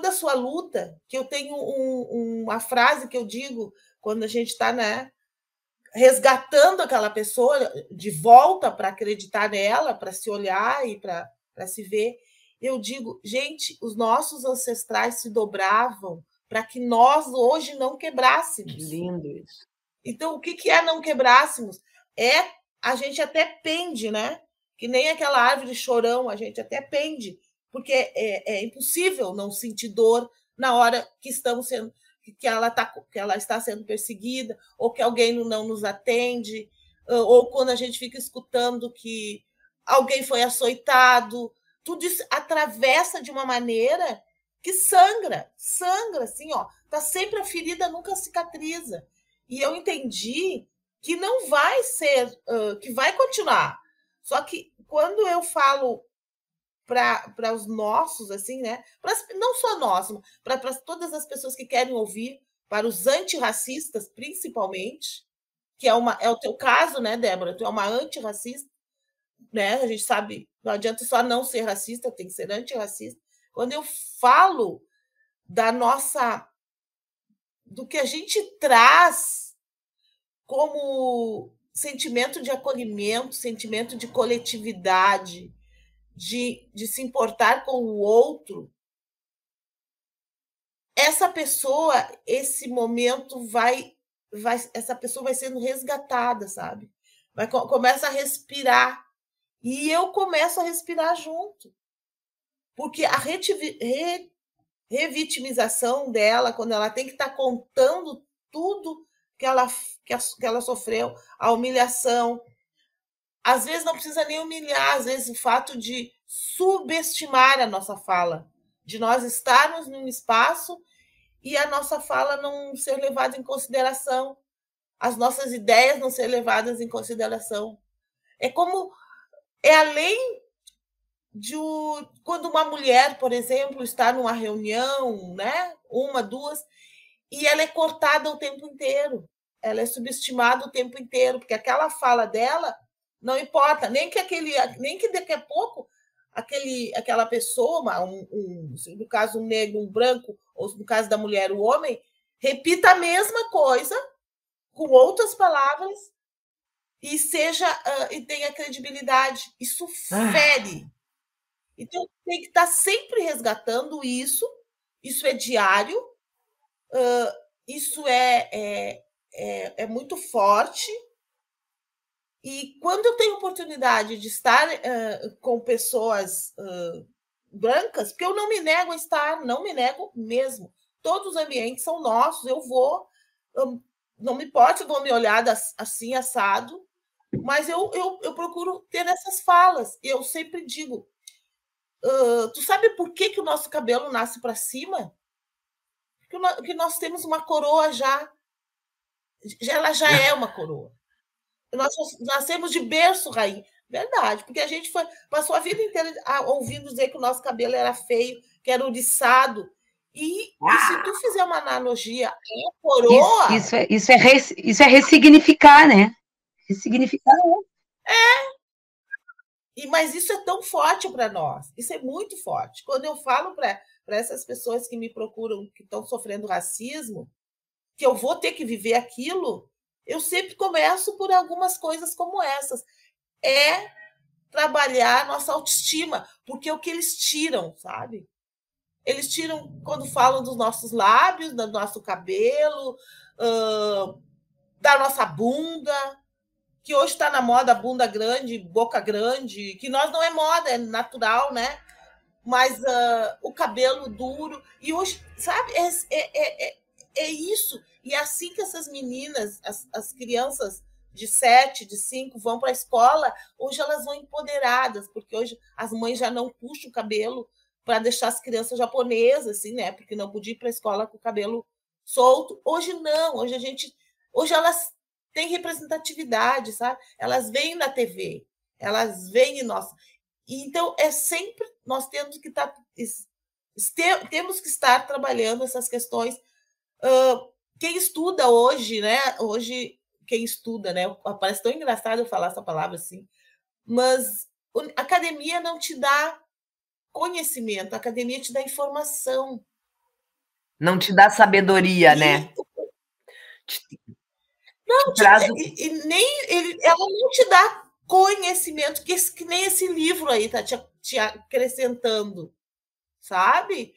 Speaker 4: a sua luta, que eu tenho uma frase que eu digo quando a gente está, né, resgatando aquela pessoa de volta para acreditar nela, para se olhar e para se ver. Eu digo, gente, os nossos ancestrais se dobravam para que nós hoje não quebrássemos.
Speaker 1: Que lindo isso.
Speaker 4: Então, o que é não quebrássemos? A gente até pende, né? Que nem aquela árvore chorão, a gente até pende, porque é impossível não sentir dor na hora que ela está sendo perseguida, ou que alguém não nos atende, ou quando a gente fica escutando que alguém foi açoitado. Tudo isso atravessa de uma maneira que sangra, assim, ó. Tá sempre a ferida, nunca cicatriza. E eu entendi que não vai ser, que vai continuar. Só que quando eu falo para os nossos, assim, né? Não só nós, para todas as pessoas que querem ouvir, para os antirracistas, principalmente, que é o teu caso, né, Débora? Tu é uma antirracista, né? A gente sabe, não adianta só não ser racista, tem que ser antirracista. Quando eu falo do que a gente traz como sentimento de acolhimento, sentimento de coletividade, de se importar com o outro, essa pessoa, esse momento essa pessoa vai sendo resgatada, sabe? Começa a respirar. E eu começo a respirar junto. Porque a revitimização dela, quando ela tem que estar contando tudo que ela sofreu, a humilhação. Às vezes não precisa nem humilhar, às vezes o fato de subestimar a nossa fala, de nós estarmos num espaço e a nossa fala não ser levada em consideração, as nossas ideias não ser levadas em consideração. É além de quando uma mulher, por exemplo, está numa reunião, né, 1, 2, e ela é cortada o tempo inteiro, ela é subestimada o tempo inteiro, porque aquela fala dela não importa, nem que daqui a pouco aquela pessoa, no caso um negro, um branco, ou no caso da mulher, o homem, repita a mesma coisa com outras palavras e tenha credibilidade. Isso fere. Então tem que estar sempre resgatando isso. Isso é diário. Isso é muito forte. E quando eu tenho oportunidade de estar com pessoas brancas, porque eu não me nego a estar, não me nego mesmo. Todos os ambientes são nossos, eu vou, não me importa, eu dou uma olhada assim, assado, mas eu procuro ter essas falas. Eu sempre digo, tu sabe por que o nosso cabelo nasce para cima? Porque nós temos uma coroa ela já é uma coroa. Nós nascemos de berço, rainha. Verdade, porque a gente passou a vida inteira ouvindo dizer que o nosso cabelo era feio, que era ouriçado. E se tu fizer uma analogia à coroa...
Speaker 5: Isso é ressignificar, né? Ressignificar.
Speaker 4: Mas isso é tão forte para nós. Isso é muito forte. Quando eu falo para essas pessoas que me procuram, que estão sofrendo racismo, que eu vou ter que viver aquilo... Eu sempre começo por algumas coisas como essas. É trabalhar nossa autoestima, porque é o que eles tiram, sabe? Eles tiram quando falam dos nossos lábios, do nosso cabelo, da nossa bunda, que hoje está na moda bunda grande, boca grande, que nós não é moda, é natural, né? Mas o cabelo duro. E hoje, sabe, é isso. E é assim que essas meninas, as crianças de 7, de 5 vão para a escola, hoje elas vão empoderadas, porque hoje as mães já não puxam o cabelo para deixar as crianças japonesas, assim, né? Porque não podia ir para a escola com o cabelo solto. Hoje não, hoje elas têm representatividade, sabe? Elas vêm na TV, elas vêm em nós. Então, é sempre nós temos que estar trabalhando essas questões. Quem estuda hoje, né? Hoje, quem estuda, né? Parece tão engraçado eu falar essa palavra assim, mas a academia não te dá conhecimento, a academia te dá informação.
Speaker 1: Não te dá sabedoria, né?
Speaker 4: Não, ela não te dá conhecimento, que nem esse livro aí está te acrescentando, sabe?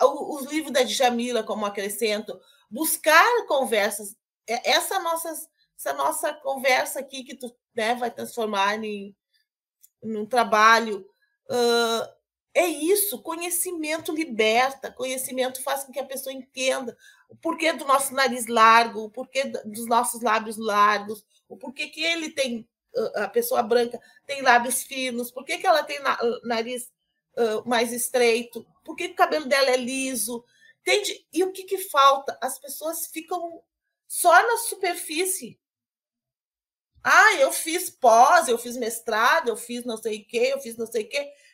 Speaker 4: Os livros da Djamila, como acrescento, buscar conversas, essa nossa conversa aqui que tu, né, vai transformar num trabalho, é isso, conhecimento liberta, conhecimento faz com que a pessoa entenda o porquê do nosso nariz largo, o porquê dos nossos lábios largos, o porquê que ele tem, a pessoa branca tem lábios finos, por que ela tem nariz mais estreito, por que o cabelo dela é liso, entende? E o que falta? As pessoas ficam só na superfície. Eu fiz pós, eu fiz mestrado, eu fiz não sei o quê,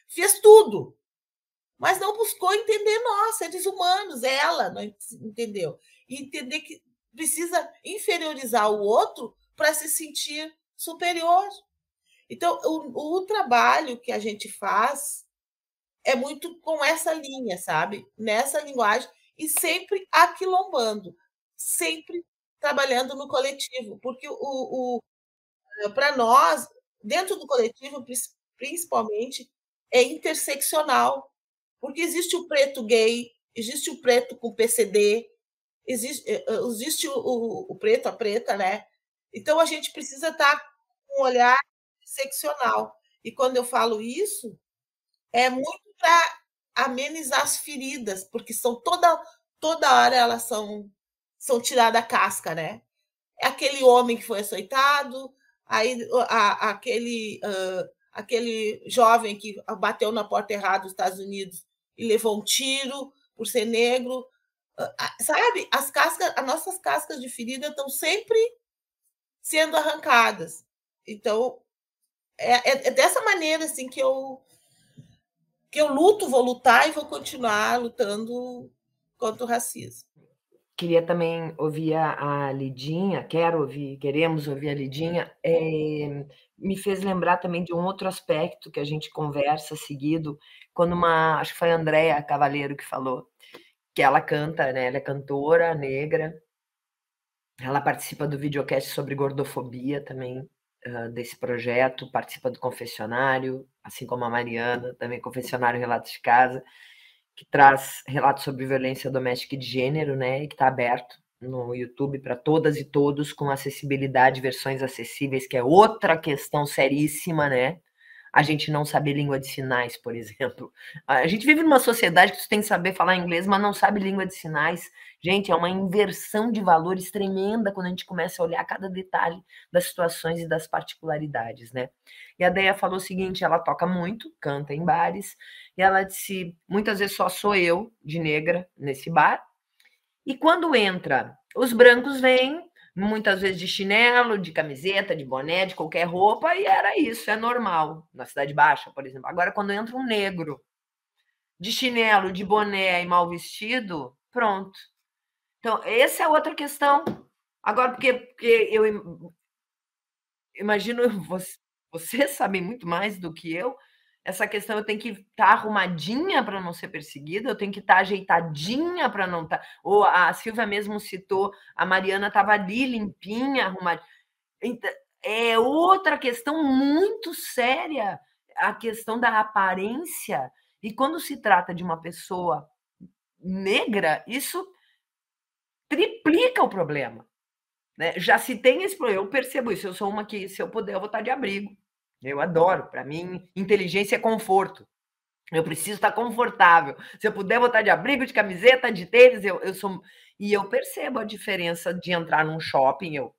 Speaker 4: fiz tudo. Mas não buscou entender nós, seres humanos, ela não entendeu. E entender que precisa inferiorizar o outro para se sentir superior. Então, o trabalho que a gente faz é muito com essa linha, sabe? Nessa linguagem, e sempre aquilombando, sempre trabalhando no coletivo, porque para nós, dentro do coletivo, principalmente, é interseccional, porque existe o preto gay, existe o preto com PCD, existe o preto, a preta, né? Então, a gente precisa estar com um olhar seccional. E quando eu falo isso, é muito para amenizar as feridas, porque são toda hora elas são tiradas a casca, né? É aquele homem que foi açoitado, aí aquele jovem que bateu na porta errada dos Estados Unidos e levou um tiro por ser negro, sabe? As nossas cascas de ferida estão sempre sendo arrancadas. Então, é dessa maneira assim que eu luto, vou lutar e vou continuar lutando contra o racismo.
Speaker 1: Queria também ouvir a Lidinha, queremos ouvir a Lidinha, me fez lembrar também de um outro aspecto que a gente conversa seguido, quando acho que foi a Andréa Cavaleiro que falou, que ela canta, né? Ela é cantora negra, ela participa do videocast sobre gordofobia também, desse projeto, participa do Confessionário, assim como a Mariana, também Confessionário Relatos de Casa, que traz relatos sobre violência doméstica e de gênero, né, e que está aberto no YouTube para todas e todos, com acessibilidade, versões acessíveis, que é outra questão seríssima, né? A gente não saber língua de sinais, por exemplo. A gente vive numa sociedade que tu tem que saber falar inglês, mas não sabe língua de sinais. Gente, é uma inversão de valores tremenda quando a gente começa a olhar cada detalhe das situações e das particularidades, né? E a Deia falou o seguinte, ela toca muito, canta em bares, e ela disse, muitas vezes só sou eu, de negra, nesse bar, e quando entra, os brancos vêm, muitas vezes de chinelo, de camiseta, de boné, de qualquer roupa, e era isso, é normal, na Cidade Baixa, por exemplo. Agora, quando entra um negro, de chinelo, de boné e mal vestido, pronto. Então, essa é outra questão. Agora, porque eu imagino, vocês sabem muito mais do que eu, essa questão eu tenho que estar arrumadinha para não ser perseguida, eu tenho que estar ajeitadinha para não estar... Ou a Silvia mesmo citou, a Mariana estava ali limpinha, arrumadinha. Então, é outra questão muito séria, a questão da aparência. E quando se trata de uma pessoa negra, isso triplica o problema. Né? Já se tem esse problema, eu percebo isso, eu sou uma que, se eu puder, eu vou estar de abrigo. Eu adoro, para mim, inteligência é conforto. Eu preciso estar confortável. Se eu puder botar de abrigo, de camiseta, de tênis, eu sou... E eu percebo a diferença de entrar num shopping.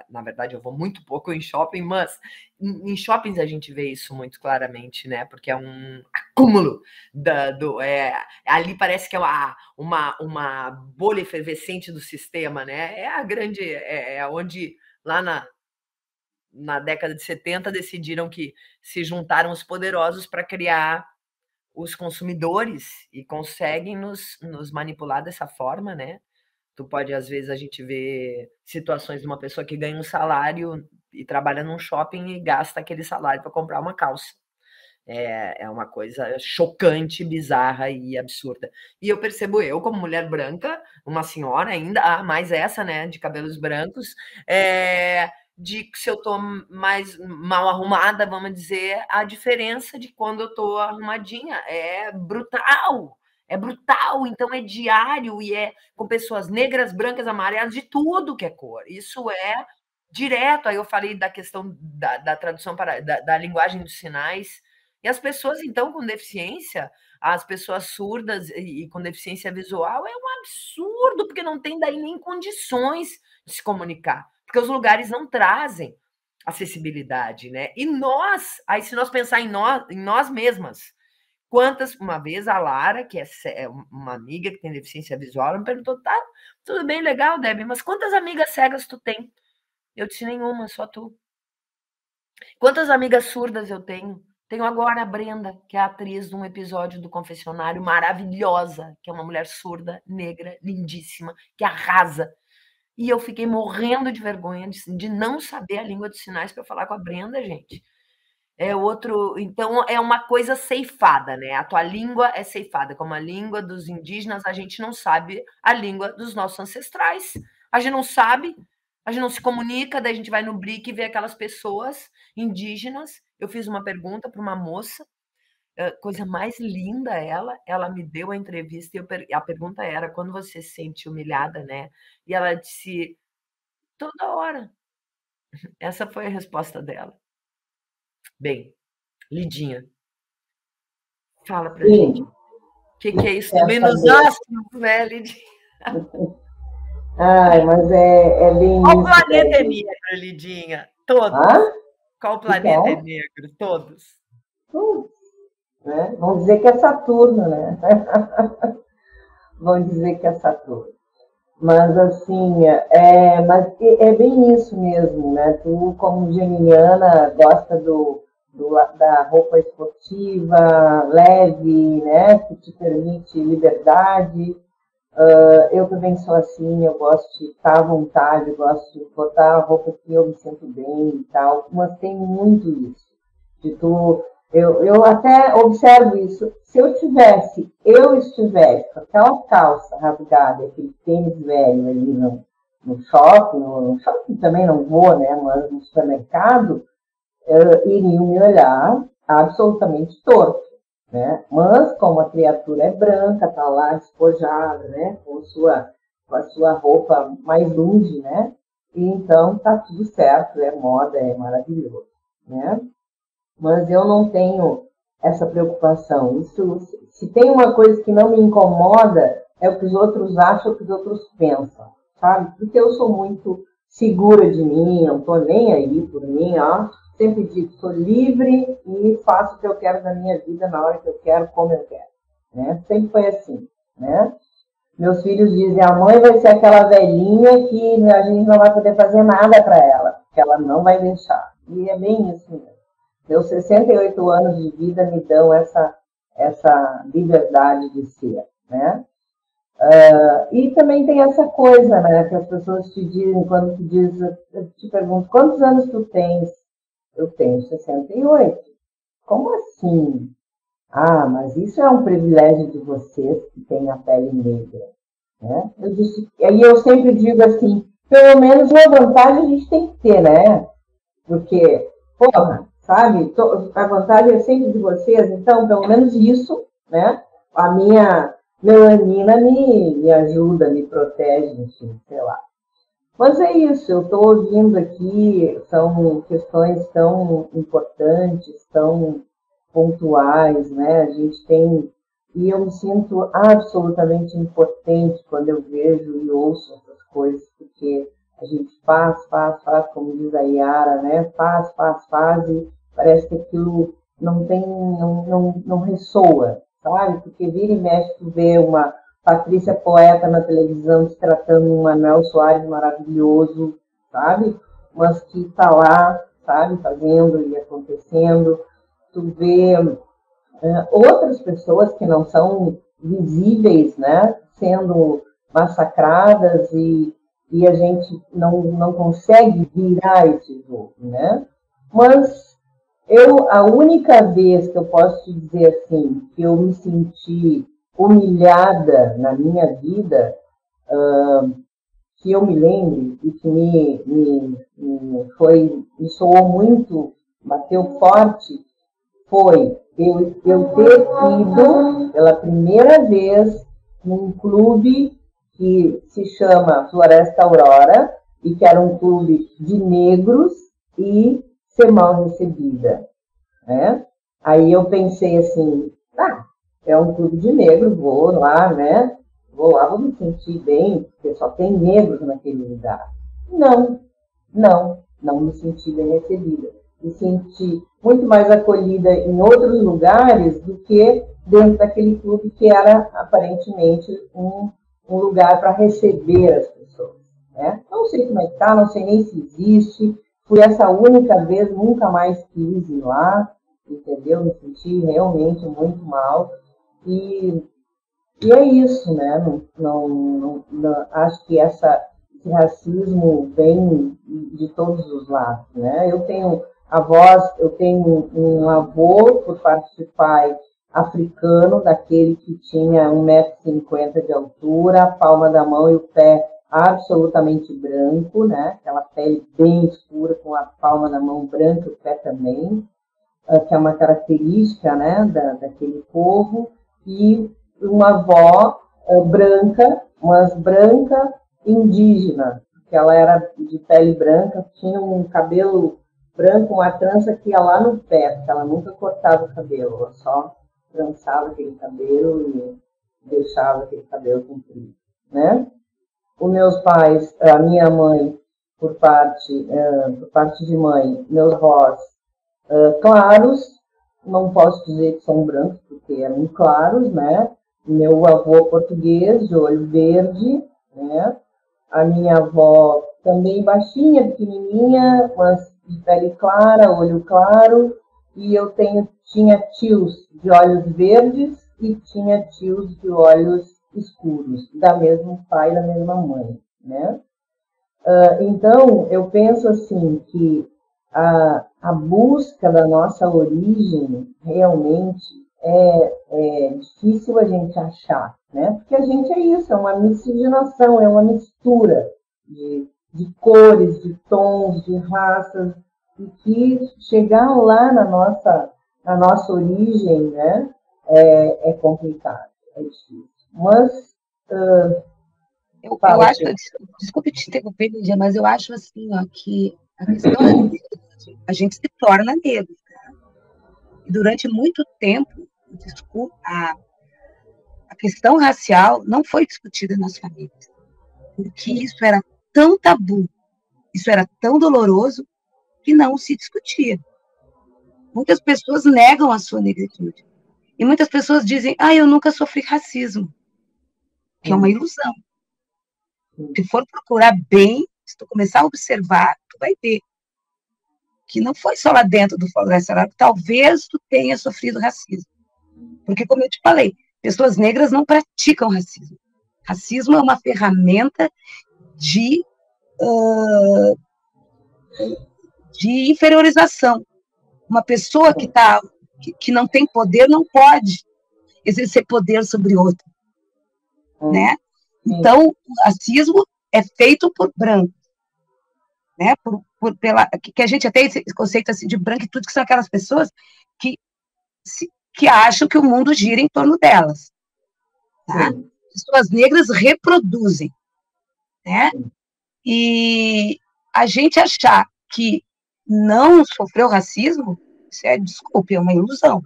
Speaker 1: Na verdade, eu vou muito pouco em shopping, mas em shoppings a gente vê isso muito claramente, né? Porque é um acúmulo ali parece que é uma bolha efervescente do sistema, né? É a grande, onde lá na década de 70 decidiram que se juntaram os poderosos para criar os consumidores e conseguem nos manipular dessa forma, né? Tu pode, às vezes, a gente vê situações de uma pessoa que ganha um salário e trabalha num shopping e gasta aquele salário para comprar uma calça. É uma coisa chocante, bizarra e absurda. E eu percebo, eu como mulher branca, uma senhora ainda, mais essa, né, de cabelos brancos, de se eu tô mais mal arrumada, vamos dizer, a diferença de quando eu tô arrumadinha é brutal. É brutal, então é diário e é com pessoas negras, brancas, amarelas, de tudo que é cor. Isso é direto. Aí eu falei da questão da tradução da linguagem dos sinais. E as pessoas, então, com deficiência, as pessoas surdas e com deficiência visual, é um absurdo, porque não tem daí nem condições de se comunicar, porque os lugares não trazem acessibilidade, né? E nós, aí se nós pensar em nós mesmas, uma vez a Lara, que é uma amiga que tem deficiência visual, ela me perguntou, tá, tudo bem, legal, Debbie, mas quantas amigas cegas tu tem? Eu disse, nenhuma, só tu. Quantas amigas surdas eu tenho? Tenho agora a Brenda, que é a atriz de um episódio do Confessionário, maravilhosa, que é uma mulher surda, negra, lindíssima, que arrasa. E eu fiquei morrendo de vergonha de não saber a língua dos sinais para falar com a Brenda, gente. Então, é uma coisa ceifada, né? A tua língua é ceifada. Como a língua dos indígenas, a gente não sabe a língua dos nossos ancestrais. A gente não sabe, a gente não se comunica, daí a gente vai no BRIC e vê aquelas pessoas indígenas. Eu fiz uma pergunta para uma moça, coisa mais linda ela me deu a entrevista e a pergunta era, quando você se sente humilhada, né? E ela disse, toda hora. Essa foi a resposta dela. Bem, Lidinha, fala pra gente. O que é isso? Também nos ácidos, né, Lidinha?
Speaker 3: Ai, mas é bem
Speaker 1: Qual planeta é negro, Lidinha? Todos. Qual planeta é negro? Todos.
Speaker 3: Né? Vão dizer que é Saturno, né? Vão dizer que é Saturno. Mas, assim, mas é bem isso mesmo, né? Tu, como geminiana, gosta da roupa esportiva, leve, né? Que te permite liberdade. Eu também sou assim, eu gosto de estar à vontade, eu gosto de botar a roupa que eu me sinto bem e tal, mas tem muito isso. Eu até observo isso. Se eu estivesse com aquela calça rasgada, aquele tênis velho ali no shopping também não vou, né? Mas no supermercado, iriam me olhar absolutamente torto, né? Mas como a criatura é branca, tá lá despojada, né? Com a sua roupa mais longe, né? E então tá tudo certo, é moda, é maravilhoso, né? Mas eu não tenho essa preocupação. Se tem uma coisa que não me incomoda, é o que os outros acham, o que os outros pensam, sabe? Porque eu sou muito segura de mim, não tô nem aí por mim, ó. Sempre digo, sou livre e faço o que eu quero da minha vida na hora que eu quero, como eu quero, né? Sempre foi assim, né? Meus filhos dizem, a mãe vai ser aquela velhinha que a gente não vai poder fazer nada para ela, porque ela não vai deixar. E é bem isso mesmo. Meus 68 anos de vida me dão essa liberdade de ser, né? E também tem essa coisa, né, que as pessoas te dizem, quando eu te pergunto, quantos anos tu tens? Eu tenho 68. Como assim? Ah, mas isso é um privilégio de vocês que têm a pele negra, né? Aí eu sempre digo assim, pelo menos uma vantagem a gente tem que ter, né? Porque, porra, sabe? A vantagem é sempre de vocês, então, pelo menos isso, né? A minha melanina me ajuda, me protege, enfim, sei lá. Mas é isso, eu estou ouvindo aqui, são questões tão importantes, tão pontuais, né? A gente tem e eu me sinto absolutamente impotente quando eu vejo e ouço essas coisas, porque a gente faz, como diz a Yara, né? Faz, e parece que aquilo não ressoa, sabe? Porque vira e mexe, tu vê uma Patrícia Poeta na televisão se tratando um Manuel Soares maravilhoso, sabe? Mas que está lá, sabe? Fazendo e acontecendo. Tu vê outras pessoas que não são visíveis, né? Sendo massacradas e a gente não consegue virar esse jogo, né? Mas a única vez que eu posso te dizer assim, que eu me senti humilhada na minha vida, que eu me lembre e que me soou muito, bateu forte, foi eu ter ido pela primeira vez num clube que se chama Floresta Aurora e que era um clube de negros e ser mal recebida, né? Aí eu pensei assim, é um clube de negros, vou lá, né? Vou lá, vou me sentir bem, porque só tem negros naquele lugar. Não me senti bem recebida. Me senti muito mais acolhida em outros lugares do que dentro daquele clube que era aparentemente um lugar para receber as pessoas, né? Não sei como é que tá, não sei nem se existe. Fui essa única vez, nunca mais quis ir lá, entendeu? Me senti realmente muito mal. E é isso, né? Não, acho que esse racismo vem de todos os lados, né? Eu tenho um avô, por parte de pai, africano, daquele que tinha 1,50 m de altura, a palma da mão e o pé absolutamente branco, né? Aquela pele bem escura, com a palma da mão branca e o pé também, que é uma característica, né, daquele povo, e uma avó branca, mas branca indígena, porque ela era de pele branca, tinha um cabelo branco, uma trança que ia lá no pé, porque ela nunca cortava o cabelo, ela só trançava aquele cabelo e deixava aquele cabelo comprido, né? Os meus pais, a minha mãe, por parte de mãe, meus avós claros, não posso dizer que são brancos, porque eram claros, né? Meu avô português, de olho verde, né? A minha avó também baixinha, pequenininha, mas de pele clara, olho claro, e eu tinha tios de olhos verdes e tinha tios de olhos escuros, da mesma pai e da mesma mãe, né? Então, eu penso assim, que a busca da nossa origem realmente é difícil a gente achar, né? Porque a gente é isso, é uma miscigenação, é uma mistura de cores, de tons, de raças, e que chegar lá na nossa origem, né, é complicado, é difícil. Mas
Speaker 5: eu acho, desculpe te interromper, Lídia, mas eu acho assim, ó, que a questão é que a gente se torna negro. E durante muito tempo, a questão racial não foi discutida nas famílias, porque isso era tão tabu, isso era tão doloroso, que não se discutia. Muitas pessoas negam a sua negritude. E muitas pessoas dizem, eu nunca sofri racismo, que é uma ilusão. Se for procurar bem, se tu começar a observar, tu vai ver que não foi só lá dentro do Floresta Aurora, talvez tu tenha sofrido racismo. Porque, como eu te falei, pessoas negras não praticam racismo. Racismo é uma ferramenta de inferiorização. Uma pessoa que não tem poder não pode exercer poder sobre outra, né? Então, o racismo é feito por branco, né? Que a gente até esse conceito assim, de branquitude, que são aquelas pessoas que acham que o mundo gira em torno delas. Tá? Pessoas negras reproduzem, né? E a gente achar que não sofreu racismo, isso desculpe, é uma ilusão.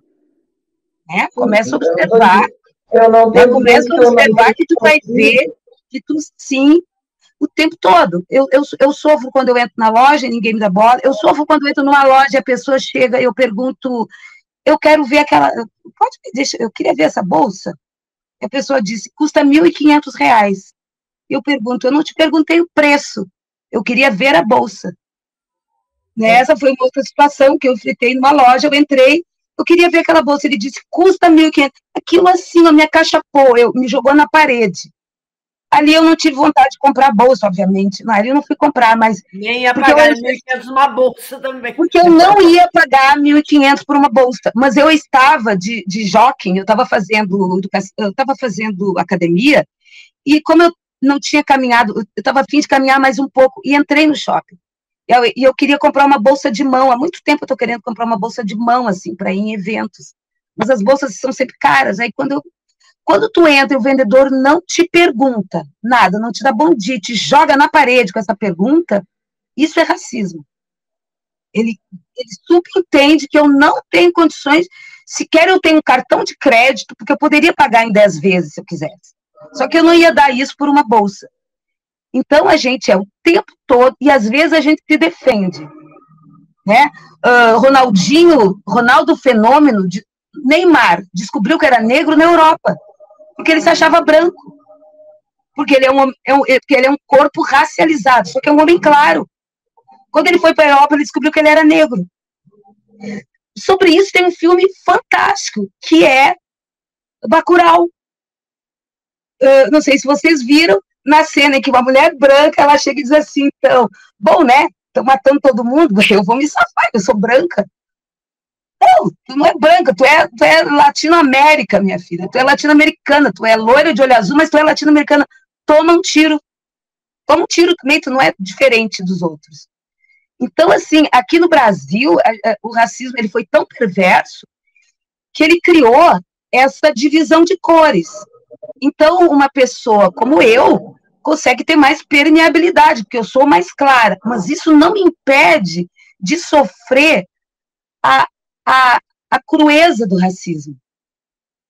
Speaker 5: Né? Começa a observar
Speaker 3: Eu não tô
Speaker 5: Começa a observar que tu vai ver que tu, sim, o tempo todo. Eu sofro quando eu entro na loja e ninguém me dá bola. Eu sofro quando eu entro numa loja e a pessoa chega e eu pergunto, eu quero ver aquela... Pode me deixar, eu queria ver essa bolsa. A pessoa disse, custa R$1.500. Eu pergunto, eu não te perguntei o preço. Eu queria ver a bolsa. Essa foi uma outra situação que eu fritei numa loja, eu entrei, eu queria ver aquela bolsa, ele disse, custa 1.500. Aquilo assim, a minha caixa me jogou na parede. Ali eu não tive vontade de comprar a bolsa, obviamente. Ali eu não fui comprar, mas...
Speaker 1: Nem ia pagar 1.500 uma bolsa também.
Speaker 5: Porque eu não ia pagar 1.500 por uma bolsa, mas eu estava de jockey, eu estava fazendo academia, e como eu não tinha caminhado, eu estava a fim de caminhar mais um pouco, e entrei no shopping. E eu queria comprar uma bolsa de mão. Há muito tempo eu estou querendo comprar uma bolsa de mão, assim, para ir em eventos. Mas as bolsas são sempre caras. Aí quando tu entra e o vendedor não te pergunta nada, não te dá bom dia, te joga na parede com essa pergunta, isso é racismo. Ele subentende que eu não tenho condições, sequer eu tenho um cartão de crédito, porque eu poderia pagar em 10 vezes se eu quisesse. Só que eu não ia dar isso por uma bolsa. Então, a gente é o tempo todo, e às vezes a gente se defende. Né? Ronaldo Fenômeno, Neymar, descobriu que era negro na Europa, porque ele se achava branco. Porque ele é um corpo racializado, só que é um homem claro. Quando ele foi para a Europa, ele descobriu que ele era negro. Sobre isso tem um filme fantástico, que é Bacurau. Não sei se vocês viram, na cena em que uma mulher branca, ela chega e diz assim, então, bom, né, estão matando todo mundo, eu vou me safar, eu sou branca. Não, tu não é branca, tu é latino-américa, minha filha, tu é latino-americana, tu é loira de olho azul, mas tu é latino-americana, toma um tiro também, tu não é diferente dos outros. Então, assim, aqui no Brasil, o racismo ele foi tão perverso que ele criou essa divisão de cores. Então, uma pessoa como eu consegue ter mais permeabilidade, porque eu sou mais clara, mas isso não me impede de sofrer a crueza do racismo.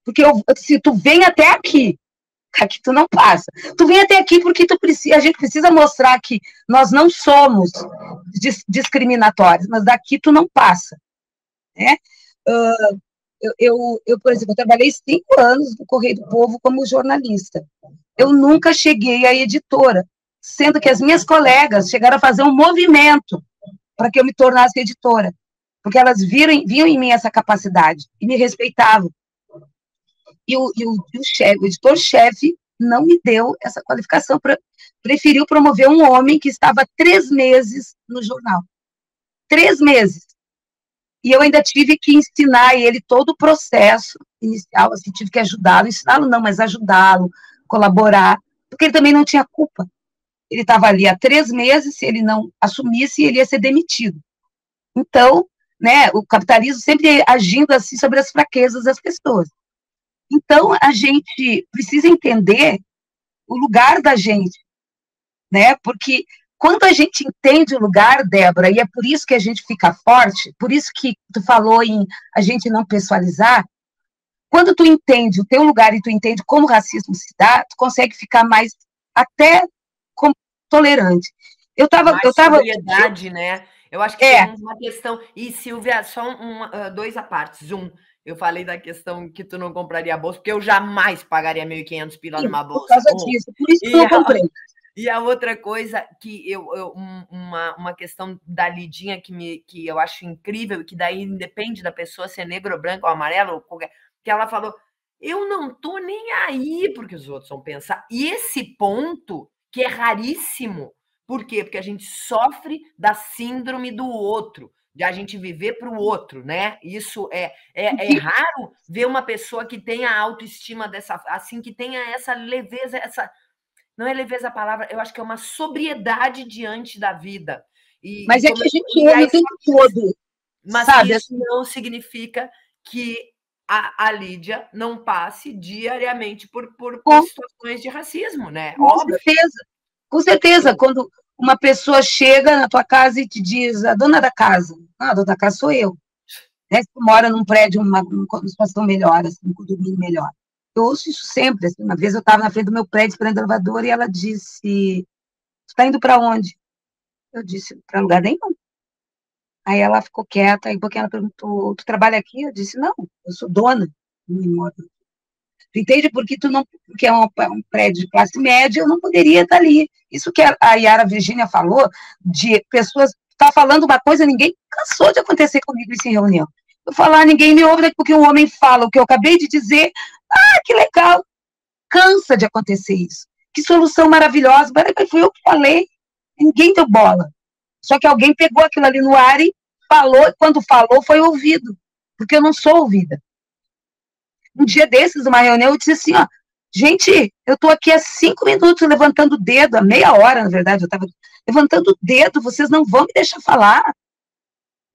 Speaker 5: Porque se tu vem até aqui tu não passa. Tu vem até aqui porque a gente precisa mostrar que nós não somos discriminatórios, mas daqui tu não passa. Né? Por exemplo, eu trabalhei 5 anos no Correio do Povo como jornalista. Eu nunca cheguei à editora, sendo que as minhas colegas chegaram a fazer um movimento para que eu me tornasse editora, porque elas viam em mim essa capacidade e me respeitavam. E o editor-chefe não me deu essa qualificação, preferiu promover um homem que estava 3 meses no jornal. 3 meses. E eu ainda tive que ensinar ele todo o processo inicial, assim, tive que ajudá-lo, ensiná-lo não, mas ajudá-lo, colaborar, porque ele também não tinha culpa. Ele estava ali há 3 meses, se ele não assumisse, ele ia ser demitido. Então, né, o capitalismo sempre agindo assim sobre as fraquezas das pessoas. Então, a gente precisa entender o lugar da gente, né, porque quando a gente entende o lugar, Débora, e é por isso que a gente fica forte, por isso que tu falou em a gente não pessoalizar, quando tu entende o teu lugar e tu entende como o racismo se dá, tu consegue ficar mais até tolerante.
Speaker 1: Sobriedade, né? Eu acho que tem uma questão. E, Silvia, só 2 apartes. Eu falei da questão que tu não compraria a bolsa, porque eu jamais pagaria 1.500 pila numa bolsa.
Speaker 5: Por causa disso, por isso que eu não comprei.
Speaker 1: E a outra coisa que uma questão da Lidinha que eu acho incrível, que daí independe da pessoa ser negro, branco ou amarelo, que ela falou, eu não tô nem aí porque os outros vão pensar. E esse ponto, que é raríssimo, por quê? Porque a gente sofre da síndrome do outro, de a gente viver para o outro, né? Isso é raro ver uma pessoa que tenha a autoestima assim, que tenha essa leveza, não é leveza a palavra, eu acho que é uma sobriedade diante da vida.
Speaker 5: Mas é que a gente ouve o tempo todo.
Speaker 1: Mas sabe, isso não significa que a Lídia não passe diariamente por situações de racismo, né?
Speaker 5: Óbvio. Com certeza. Quando uma pessoa chega na tua casa e te diz, a dona da casa, a dona da casa sou eu. Né? Tu mora num prédio, numa situação melhor, assim, um condomínio melhor. eu ouço isso sempre. Assim, uma vez eu estava na frente do meu prédio esperando o elevador e ela disse, você está indo para onde? Eu disse, para lugar nenhum. Aí ela ficou quieta, aí um pouquinho ela perguntou, tu trabalha aqui? Eu disse, não, eu sou dona do imóvel. Tu entende porque tu não, porque é um prédio de classe média, eu não poderia estar ali. Isso que a Yara Virgínia falou, de pessoas, tá falando uma coisa, ninguém cansou de acontecer comigo isso em reunião. Eu falar, ninguém me ouve, porque um homem fala o que eu acabei de dizer, que legal, cansa de acontecer isso. Que solução maravilhosa, mas fui eu que falei, ninguém deu bola. Só que alguém pegou aquilo ali no ar e falou, e quando falou foi ouvido, porque eu não sou ouvida. Um dia desses, numa reunião, eu disse assim, ó, gente, eu estou aqui há 5 minutos levantando o dedo, há meia hora, na verdade, eu estava levantando o dedo, vocês não vão me deixar falar.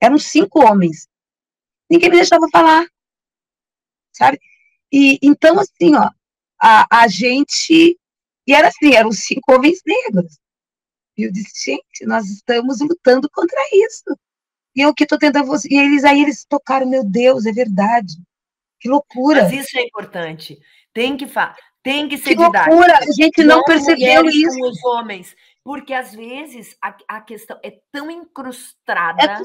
Speaker 5: Eram 5 homens. Ninguém me deixava falar, sabe? E, então, assim, ó, a gente, e era assim, eram 5 homens negros. E eu disse, gente, nós estamos lutando contra isso. E eu que estou tentando, e eles tocaram, meu Deus, é verdade. Que loucura.
Speaker 1: Mas isso é importante. Tem que ser
Speaker 5: que loucura, a gente não percebeu isso.
Speaker 1: Com os homens. Porque, às vezes, a questão é tão incrustada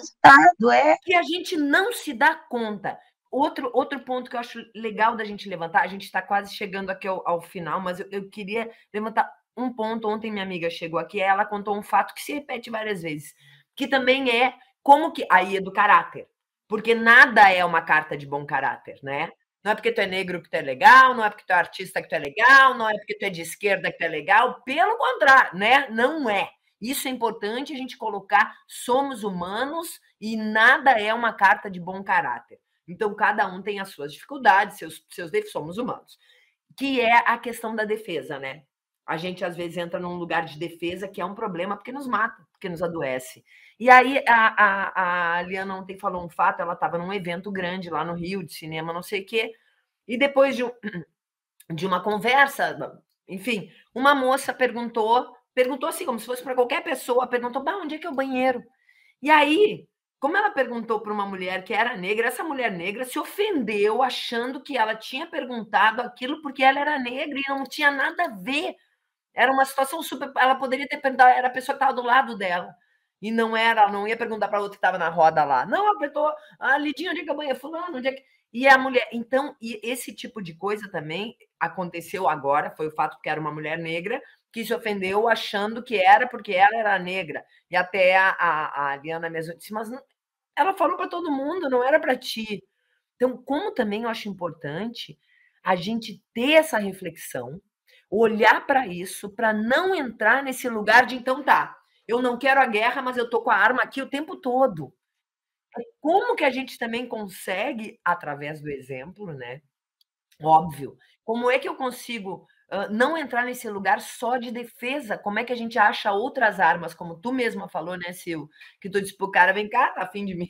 Speaker 1: que a gente não se dá conta. Outro ponto que eu acho legal da gente levantar, a gente está quase chegando aqui ao final, mas eu queria levantar um ponto. Ontem minha amiga chegou aqui, ela contou um fato que se repete várias vezes, que também é como que... Aí é do caráter. Porque nada é uma carta de bom caráter, né? Não é porque tu é negro que tu é legal, não é porque tu é artista que tu é legal, não é porque tu é de esquerda que tu é legal, pelo contrário, né? Não é. Isso é importante a gente colocar, somos humanos e nada é uma carta de bom caráter. Então, cada um tem as suas dificuldades, seus defeitos, somos humanos. Que é a questão da defesa, né? A gente, às vezes, entra num lugar de defesa que é um problema porque nos mata, porque nos adoece. E aí, a Liana ontem falou um fato, ela estava num evento grande lá no Rio, de cinema, não sei o quê, e depois de uma conversa, enfim, uma moça perguntou assim, como se fosse para qualquer pessoa, perguntou, onde é que é o banheiro? E aí, como ela perguntou para uma mulher que era negra, essa mulher negra se ofendeu achando que ela tinha perguntado aquilo porque ela era negra e não tinha nada a ver. Era uma situação super... Ela poderia ter perguntado, era a pessoa que estava do lado dela. E não era, ela não ia perguntar para outra que estava na roda lá. Não, apertou, Lidinha, onde é que é o banheiro? Fulano, onde é que... E a mulher... Então, e esse tipo de coisa também aconteceu agora, foi o fato que era uma mulher negra que se ofendeu achando que era porque ela era negra. E até a Liana mesmo disse, mas não, ela falou para todo mundo, não era para ti. Então, como também eu acho importante a gente ter essa reflexão, olhar para isso, para não entrar nesse lugar de, então tá, eu não quero a guerra, mas eu tô com a arma aqui o tempo todo. Como que a gente também consegue, através do exemplo, né? Óbvio. Como é que eu consigo não entrar nesse lugar só de defesa? Como é que a gente acha outras armas, como tu mesma falou, né, Sil? Que tu disse pro cara, vem cá, tá afim de mim?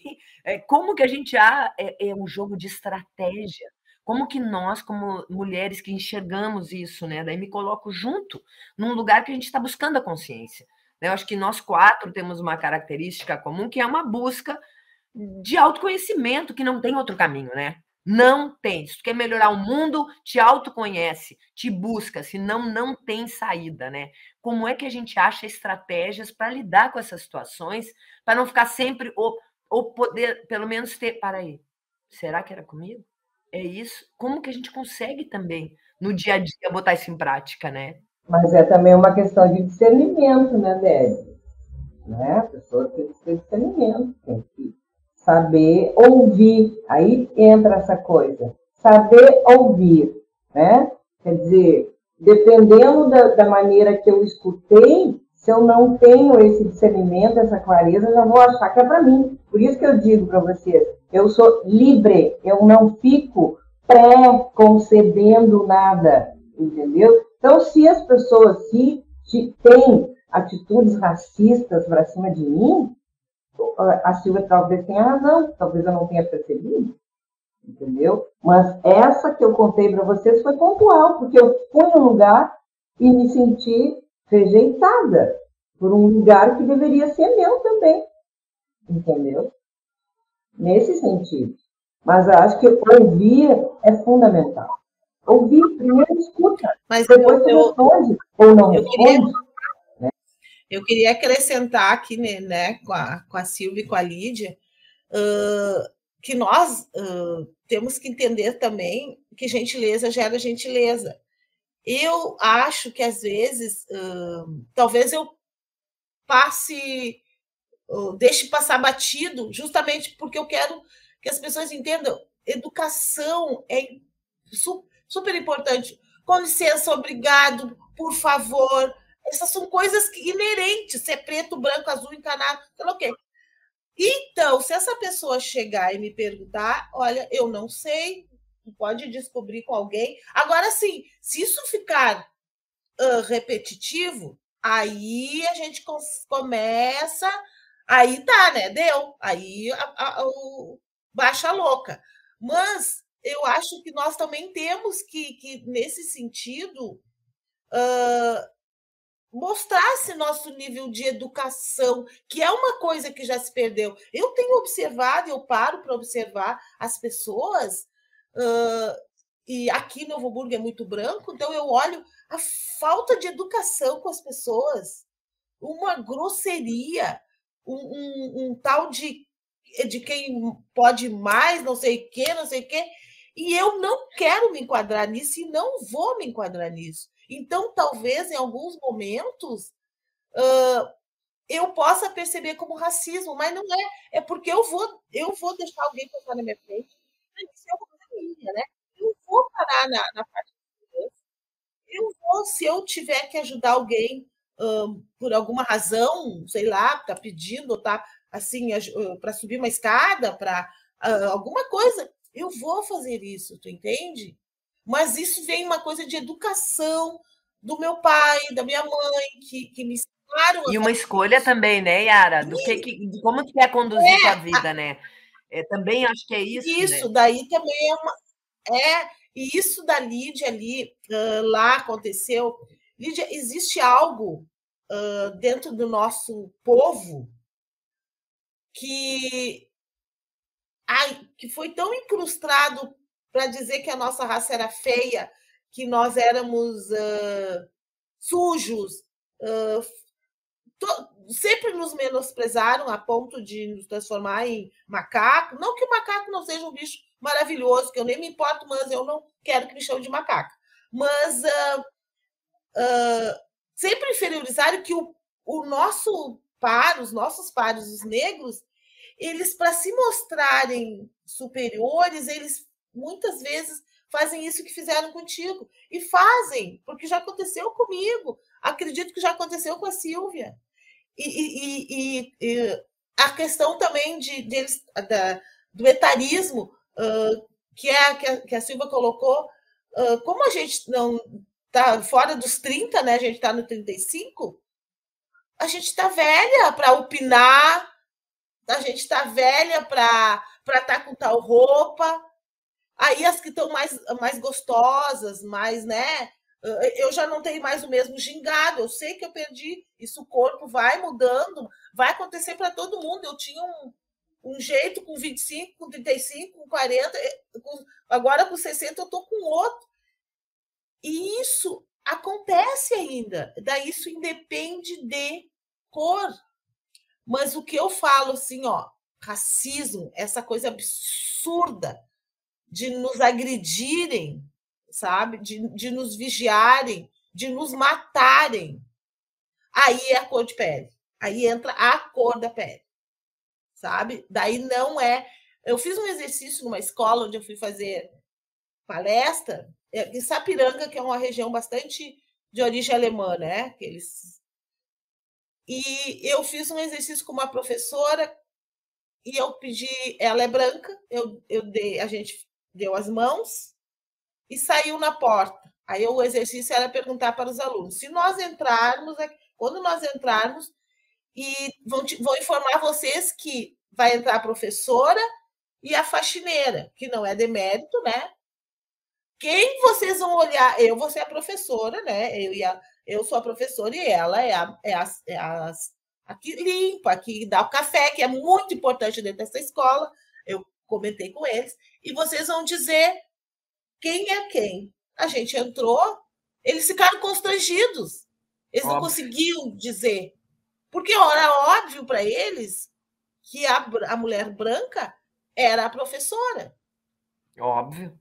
Speaker 1: Como que a gente é um jogo de estratégia? Como que nós, como mulheres que enxergamos isso, né? Daí me coloco junto, num lugar que a gente está buscando a consciência. Eu acho que nós 4 temos uma característica comum, que é uma busca de autoconhecimento, que não tem outro caminho, né? Não tem. Se tu quer melhorar o mundo, te autoconhece, te busca, senão não tem saída, né? Como é que a gente acha estratégias para lidar com essas situações, para não ficar sempre, ou poder, pelo menos ter... Para aí, será que era comigo? É isso? Como que a gente consegue também, no dia a dia, botar isso em prática, né?
Speaker 3: Mas é também uma questão de discernimento, né, Débora? Né? A pessoa tem que ter discernimento, tem que saber ouvir. Aí entra essa coisa, saber ouvir, né? Quer dizer, dependendo da maneira que eu escutei, se eu não tenho esse discernimento, essa clareza, eu já vou achar que é para mim. Por isso que eu digo para vocês, eu sou livre, eu não fico pré-concebendo nada, entendeu? Então, se as pessoas têm atitudes racistas para cima de mim, a Silvia talvez tenha razão, talvez eu não tenha percebido, entendeu? Mas essa que eu contei para vocês foi pontual, porque eu fui num lugar e me senti rejeitada por um lugar que deveria ser meu também, entendeu? Nesse sentido. Mas eu acho que ouvir é fundamental. Ouvir, primeiro escuta,
Speaker 4: Mas
Speaker 3: depois você responde ou não responde.
Speaker 4: Eu queria acrescentar aqui, né, com a Silvia e com a Lídia, que nós temos que entender também que gentileza gera gentileza. Eu acho que, às vezes, talvez eu deixe passar batido, justamente porque eu quero que as pessoas entendam. Educação é super importante. Com licença, obrigado, por favor. Essas são coisas inerentes, se é preto, branco, azul, encanado, sei lá o quê. Então, se essa pessoa chegar e me perguntar, olha, eu não sei, pode descobrir com alguém. Agora, sim, se isso ficar repetitivo, aí a gente começa, aí tá, né? Deu, aí baixa louca. Mas eu acho que nós também temos que nesse sentido, mostrasse nosso nível de educação, que é uma coisa que já se perdeu. Eu tenho observado, eu paro para observar as pessoas, e aqui Novo Hamburgo é muito branco, então eu olho a falta de educação com as pessoas, uma grosseria, um tal de quem pode mais, não sei o quê, e eu não quero me enquadrar nisso e não vou me enquadrar nisso. Então, talvez, em alguns momentos, eu possa perceber como racismo, mas não é. É porque eu vou deixar alguém passar na minha frente. Isso é uma coisa minha, né? Eu vou parar na parte de criança. Eu vou, se eu tiver que ajudar alguém por alguma razão, sei lá, está pedindo, ou está assim, para subir uma escada, para alguma coisa, eu vou fazer isso, tu entende? Mas isso vem uma coisa de educação do meu pai, da minha mãe, que me ensinaram.
Speaker 1: E uma escolha também, né, Yara? De como tu quer conduzir tua vida, né? Também acho que é isso.
Speaker 4: Isso,
Speaker 1: né?
Speaker 4: daí também e isso da Lídia ali, lá aconteceu. Lídia, existe algo dentro do nosso povo que foi tão incrustado para dizer que a nossa raça era feia, que nós éramos sujos, sempre nos menosprezaram a ponto de nos transformar em macaco. Não que o macaco não seja um bicho maravilhoso, que eu nem me importo, mas eu não quero que me chamem de macaco. Mas sempre inferiorizaram que os nossos pares, os negros, eles, para se mostrarem superiores, eles muitas vezes fazem isso que fizeram contigo. E fazem, porque já aconteceu comigo. Acredito que já aconteceu com a Silvia. E a questão também do etarismo, que a Silvia colocou, como a gente não está fora dos 30, né? A gente está no 35, a gente está velha para opinar, a gente está velha para estar com tal roupa. Aí as que estão mais gostosas, mais, né? Eu já não tenho mais o mesmo gingado, eu sei que eu perdi, isso o corpo vai mudando, vai acontecer para todo mundo. Eu tinha um jeito com 25, com 35, com 40, agora com 60 eu estou com outro. E isso acontece ainda, daí isso independe de cor. Mas o que eu falo, assim, ó, racismo, essa coisa absurda de nos agredirem, sabe? De nos vigiarem, de nos matarem. Aí é a cor de pele. Aí entra a cor da pele, sabe? Daí não é... Eu fiz um exercício numa escola onde eu fui fazer palestra, em Sapiranga, que é uma região bastante de origem alemã, né? E eu fiz um exercício com uma professora e eu pedi... Ela é branca, a gente deu as mãos e saiu na porta. Aí o exercício era perguntar para os alunos: se nós entrarmos, quando nós entrarmos, e vou informar vocês que vai entrar a professora e a faxineira, que não é demérito, né? Quem vocês vão olhar? Eu vou ser a professora, né? Eu sou a professora e ela é a que limpa, a que dá o café, que é muito importante dentro dessa escola. Eu comentei com eles. E vocês vão dizer quem é quem. a gente entrou, eles ficaram constrangidos. Eles não conseguiam dizer. Porque era óbvio para eles que a mulher branca era a professora.
Speaker 1: Óbvio.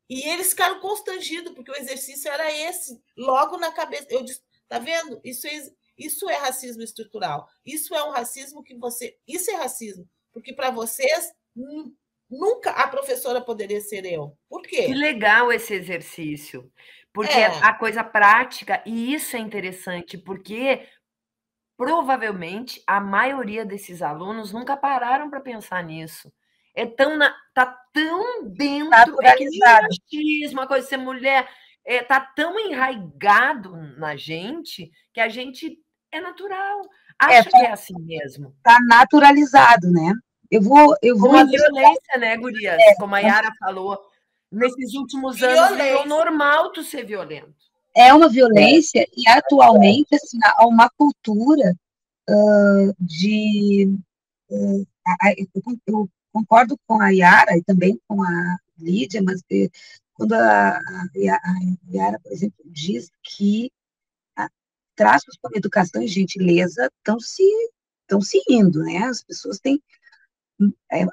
Speaker 4: E eles ficaram constrangidos, porque o exercício era esse, logo na cabeça. Eu disse, tá vendo? Isso é racismo estrutural. Isso é um racismo que você... Isso é racismo. Porque para vocês, nunca a professora poderia ser eu. Por quê?
Speaker 1: Que legal esse exercício. Porque a coisa prática, e isso é interessante, porque provavelmente a maioria desses alunos nunca pararam para pensar nisso. Tá tão dentro, é que nem o machismo, a coisa de ser mulher, tá tão enraigado na gente que a gente é natural, acha que é assim mesmo.
Speaker 5: Tá naturalizado, né? Eu vou
Speaker 1: Como a violência, né, gurias? Como a Yara falou, nesses últimos anos virou normal tu ser violento.
Speaker 5: É uma violência e atualmente assim, há uma cultura eu concordo com a Yara e também com a Lídia, mas quando a Yara, por exemplo, diz que traços como educação e gentileza estão se indo, né? As pessoas têm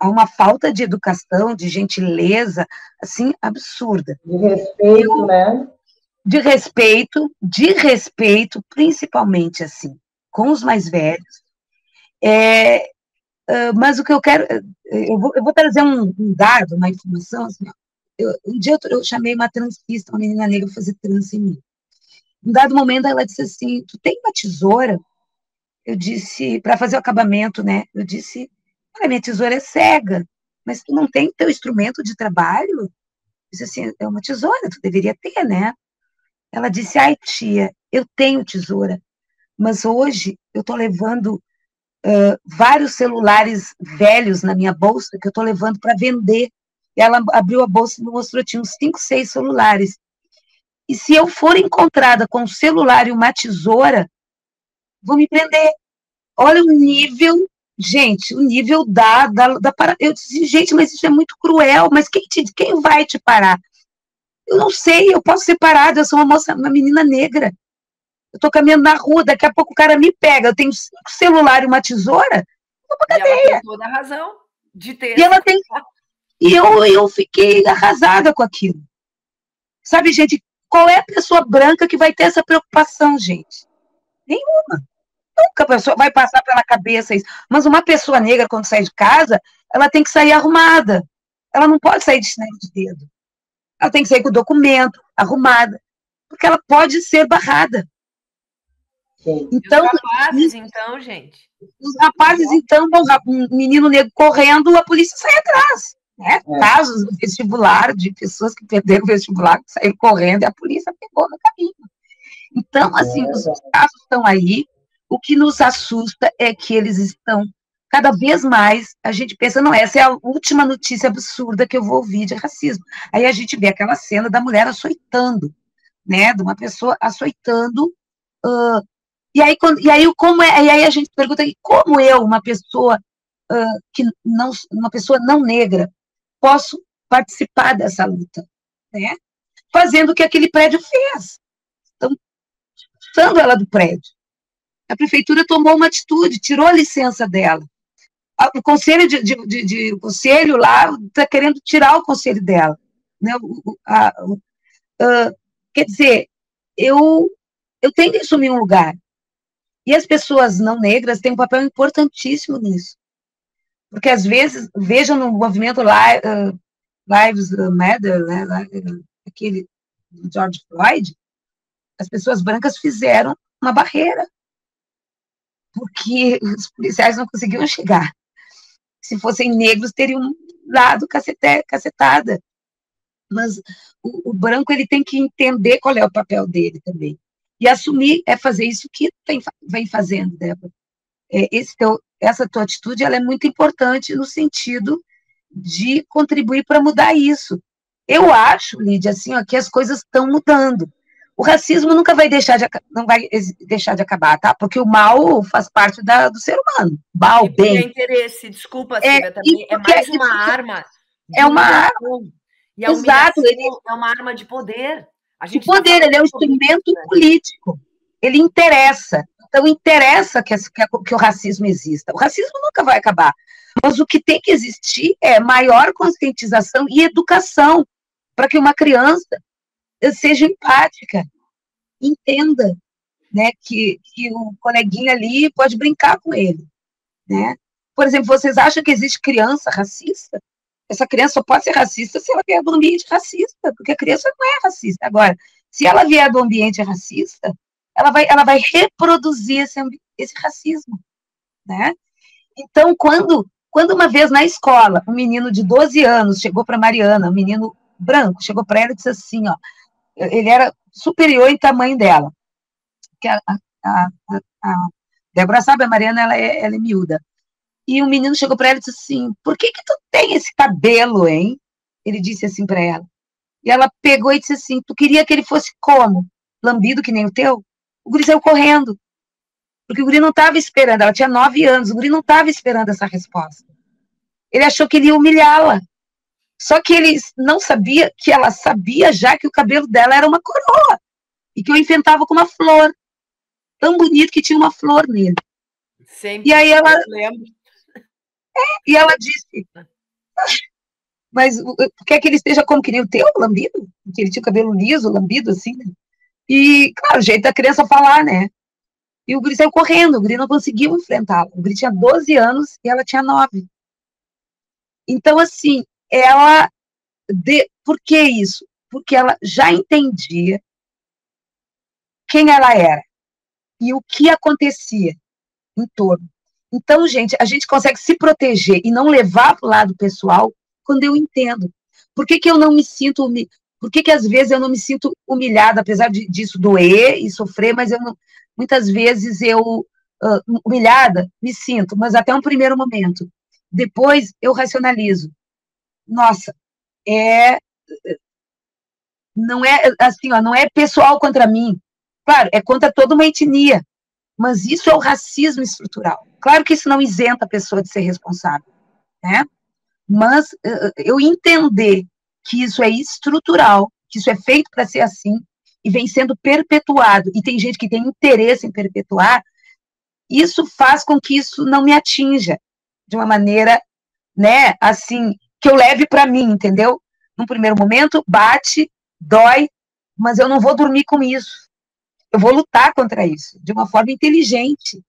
Speaker 5: há uma falta de educação, de gentileza, assim, absurda.
Speaker 3: De respeito, né?
Speaker 5: De respeito, principalmente, assim, com os mais velhos. Mas o que eu quero... Eu vou trazer um dado, uma informação, assim, um dia eu chamei uma transista, uma menina negra, para fazer trança em mim. Em um dado momento, ela disse assim, tu tem uma tesoura? Eu disse, para fazer o acabamento, né? Eu disse, olha, minha tesoura é cega, mas tu não tem teu instrumento de trabalho? Eu disse assim, é uma tesoura, tu deveria ter, né? Ela disse, ai, tia, eu tenho tesoura, mas hoje eu estou levando vários celulares velhos na minha bolsa que eu estou levando para vender. E ela abriu a bolsa e me mostrou, tinha uns 5, 6 celulares. E se eu for encontrada com um celular e uma tesoura, vou me prender. Olha o nível, gente, o nível da parada. Eu disse, gente, mas isso é muito cruel, mas quem vai te parar? Eu não sei, eu posso ser parada, eu sou uma menina negra. Eu tô caminhando na rua, daqui a pouco o cara me pega, eu tenho 5 celulares e uma tesoura, eu vou pra cadeia.
Speaker 1: E ela tem toda a razão de ter.
Speaker 5: E eu fiquei arrasada com aquilo. Sabe, gente, qual é a pessoa branca que vai ter essa preocupação, gente? Nenhuma. Nunca a pessoa vai passar pela cabeça isso. Mas uma pessoa negra, quando sai de casa, ela tem que sair arrumada. Ela não pode sair de chinelo de dedo. Ela tem que sair com o documento, arrumada. Porque ela pode ser barrada.
Speaker 1: Então, os rapazes, então, gente?
Speaker 5: Os rapazes, então, um menino negro correndo, a polícia sai atrás. Né? Casos do vestibular, de pessoas que perderam o vestibular, que saíram correndo e a polícia pegou no caminho. Então, assim, os casos estão aí. O que nos assusta é que eles estão cada vez mais. A gente pensa, não, essa é a última notícia absurda que eu vou ouvir de racismo. Aí a gente vê aquela cena da mulher açoitando, né? De uma pessoa açoitando. E aí a gente pergunta, como eu, uma pessoa uma pessoa não negra, posso participar dessa luta, né? Fazendo o que aquele prédio fez. Então, expulsando ela do prédio. A prefeitura tomou uma atitude, tirou a licença dela. O conselho o conselho lá está querendo tirar o conselho dela, né? Quer dizer, eu tenho que assumir um lugar. E as pessoas não negras têm um papel importantíssimo nisso. Porque, às vezes, vejam no movimento Lives Matter, né, aquele do George Floyd, as pessoas brancas fizeram uma barreira, porque os policiais não conseguiam chegar. Se fossem negros, teriam dado cacetada. Mas o branco ele tem que entender qual é o papel dele também. E assumir é fazer isso que vem fazendo, Débora. Essa tua atitude ela é muito importante no sentido de contribuir para mudar isso. Eu acho, Lídia, assim, que as coisas estão mudando. O racismo nunca vai deixar de acabar, tá? Porque o mal faz parte do ser humano. Mal, bem.
Speaker 1: É interesse, desculpa, Silvia, também. É mais uma arma.
Speaker 5: É uma arma.
Speaker 1: E a
Speaker 5: Exato,
Speaker 1: humilhação é uma arma de poder. A
Speaker 5: o
Speaker 1: gente
Speaker 5: poder, ele é um instrumento político. Ele interessa. Então, interessa que o racismo exista. O racismo nunca vai acabar. Mas o que tem que existir é maior conscientização e educação para que uma criança seja empática, entenda, né, que o coleguinha ali pode brincar com ele, né? Por exemplo, vocês acham que existe criança racista? Essa criança só pode ser racista se ela vier do ambiente racista, porque a criança não é racista. Agora, se ela vier do ambiente racista, ela vai reproduzir esse racismo, né? Então, quando uma vez na escola, um menino de 12 anos chegou para Mariana, um menino branco, chegou para ela e disse assim, ó, ele era superior em tamanho dela, que a Débora sabe, a Mariana, ela é miúda. E o menino chegou para ela e disse assim, por que tu tem esse cabelo, hein? Ele disse assim para ela. E ela pegou e disse assim, tu queria que ele fosse como? Lambido que nem o teu? O guri saiu correndo. Porque o guri não estava esperando, ela tinha 9 anos, o guri não estava esperando essa resposta. Ele achou que ele ia humilhá-la. Só que ele não sabia que ela sabia já que o cabelo dela era uma coroa. E que eu enfeitava com uma flor. Tão bonito que tinha uma flor nele.
Speaker 1: Sempre.
Speaker 5: E aí ela...
Speaker 1: lembro.
Speaker 5: E ela disse... Mas quer que ele esteja como que nem o teu, lambido? Que ele tinha o cabelo liso, lambido, assim, né? E, claro, o jeito da criança falar, né? E o guri saiu correndo, o guri não conseguiu enfrentá-la. O guri tinha 12 anos e ela tinha 9. Então, assim, por que isso? Porque ela já entendia quem ela era e o que acontecia em torno. Então, gente, a gente consegue se proteger e não levar para o lado pessoal quando eu entendo. Por que eu não me sinto... Por que às vezes eu não me sinto humilhada, apesar disso doer e sofrer, mas muitas vezes humilhada, me sinto, mas até um primeiro momento. Depois eu racionalizo. Nossa, não é assim, ó, não é pessoal contra mim. Claro, é contra toda uma etnia, mas isso é o racismo estrutural. Claro que isso não isenta a pessoa de ser responsável, né? Mas eu entender que isso é estrutural, que isso é feito para ser assim, e vem sendo perpetuado, e tem gente que tem interesse em perpetuar, isso faz com que isso não me atinja de uma maneira, né, assim, que eu leve para mim, entendeu? Num primeiro momento, bate, dói, mas eu não vou dormir com isso. Eu vou lutar contra isso, de uma forma inteligente,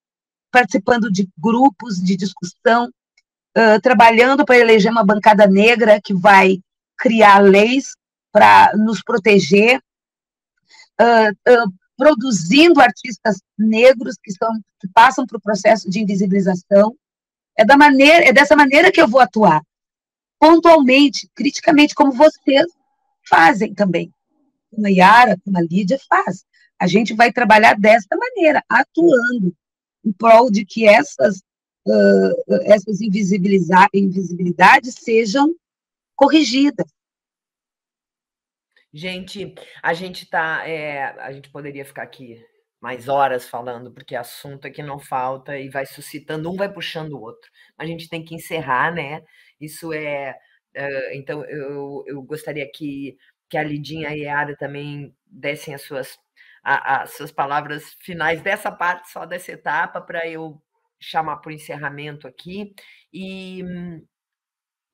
Speaker 5: participando de grupos de discussão, trabalhando para eleger uma bancada negra que vai criar leis para nos proteger, produzindo artistas negros que passam por processo de invisibilização. É dessa maneira que eu vou atuar, pontualmente, criticamente, como vocês fazem também. Como a Yara, como a Lídia faz. A gente vai trabalhar desta maneira, atuando em prol de que essas invisibilidades sejam corrigidas.
Speaker 1: Gente, a gente poderia ficar aqui mais horas falando, porque assunto aqui não falta e vai suscitando, um vai puxando o outro. A gente tem que encerrar, né? Isso então, eu gostaria que a Lidinha e a Yara também dessem as suas palavras finais dessa parte, só dessa etapa, para eu chamar para o encerramento aqui, e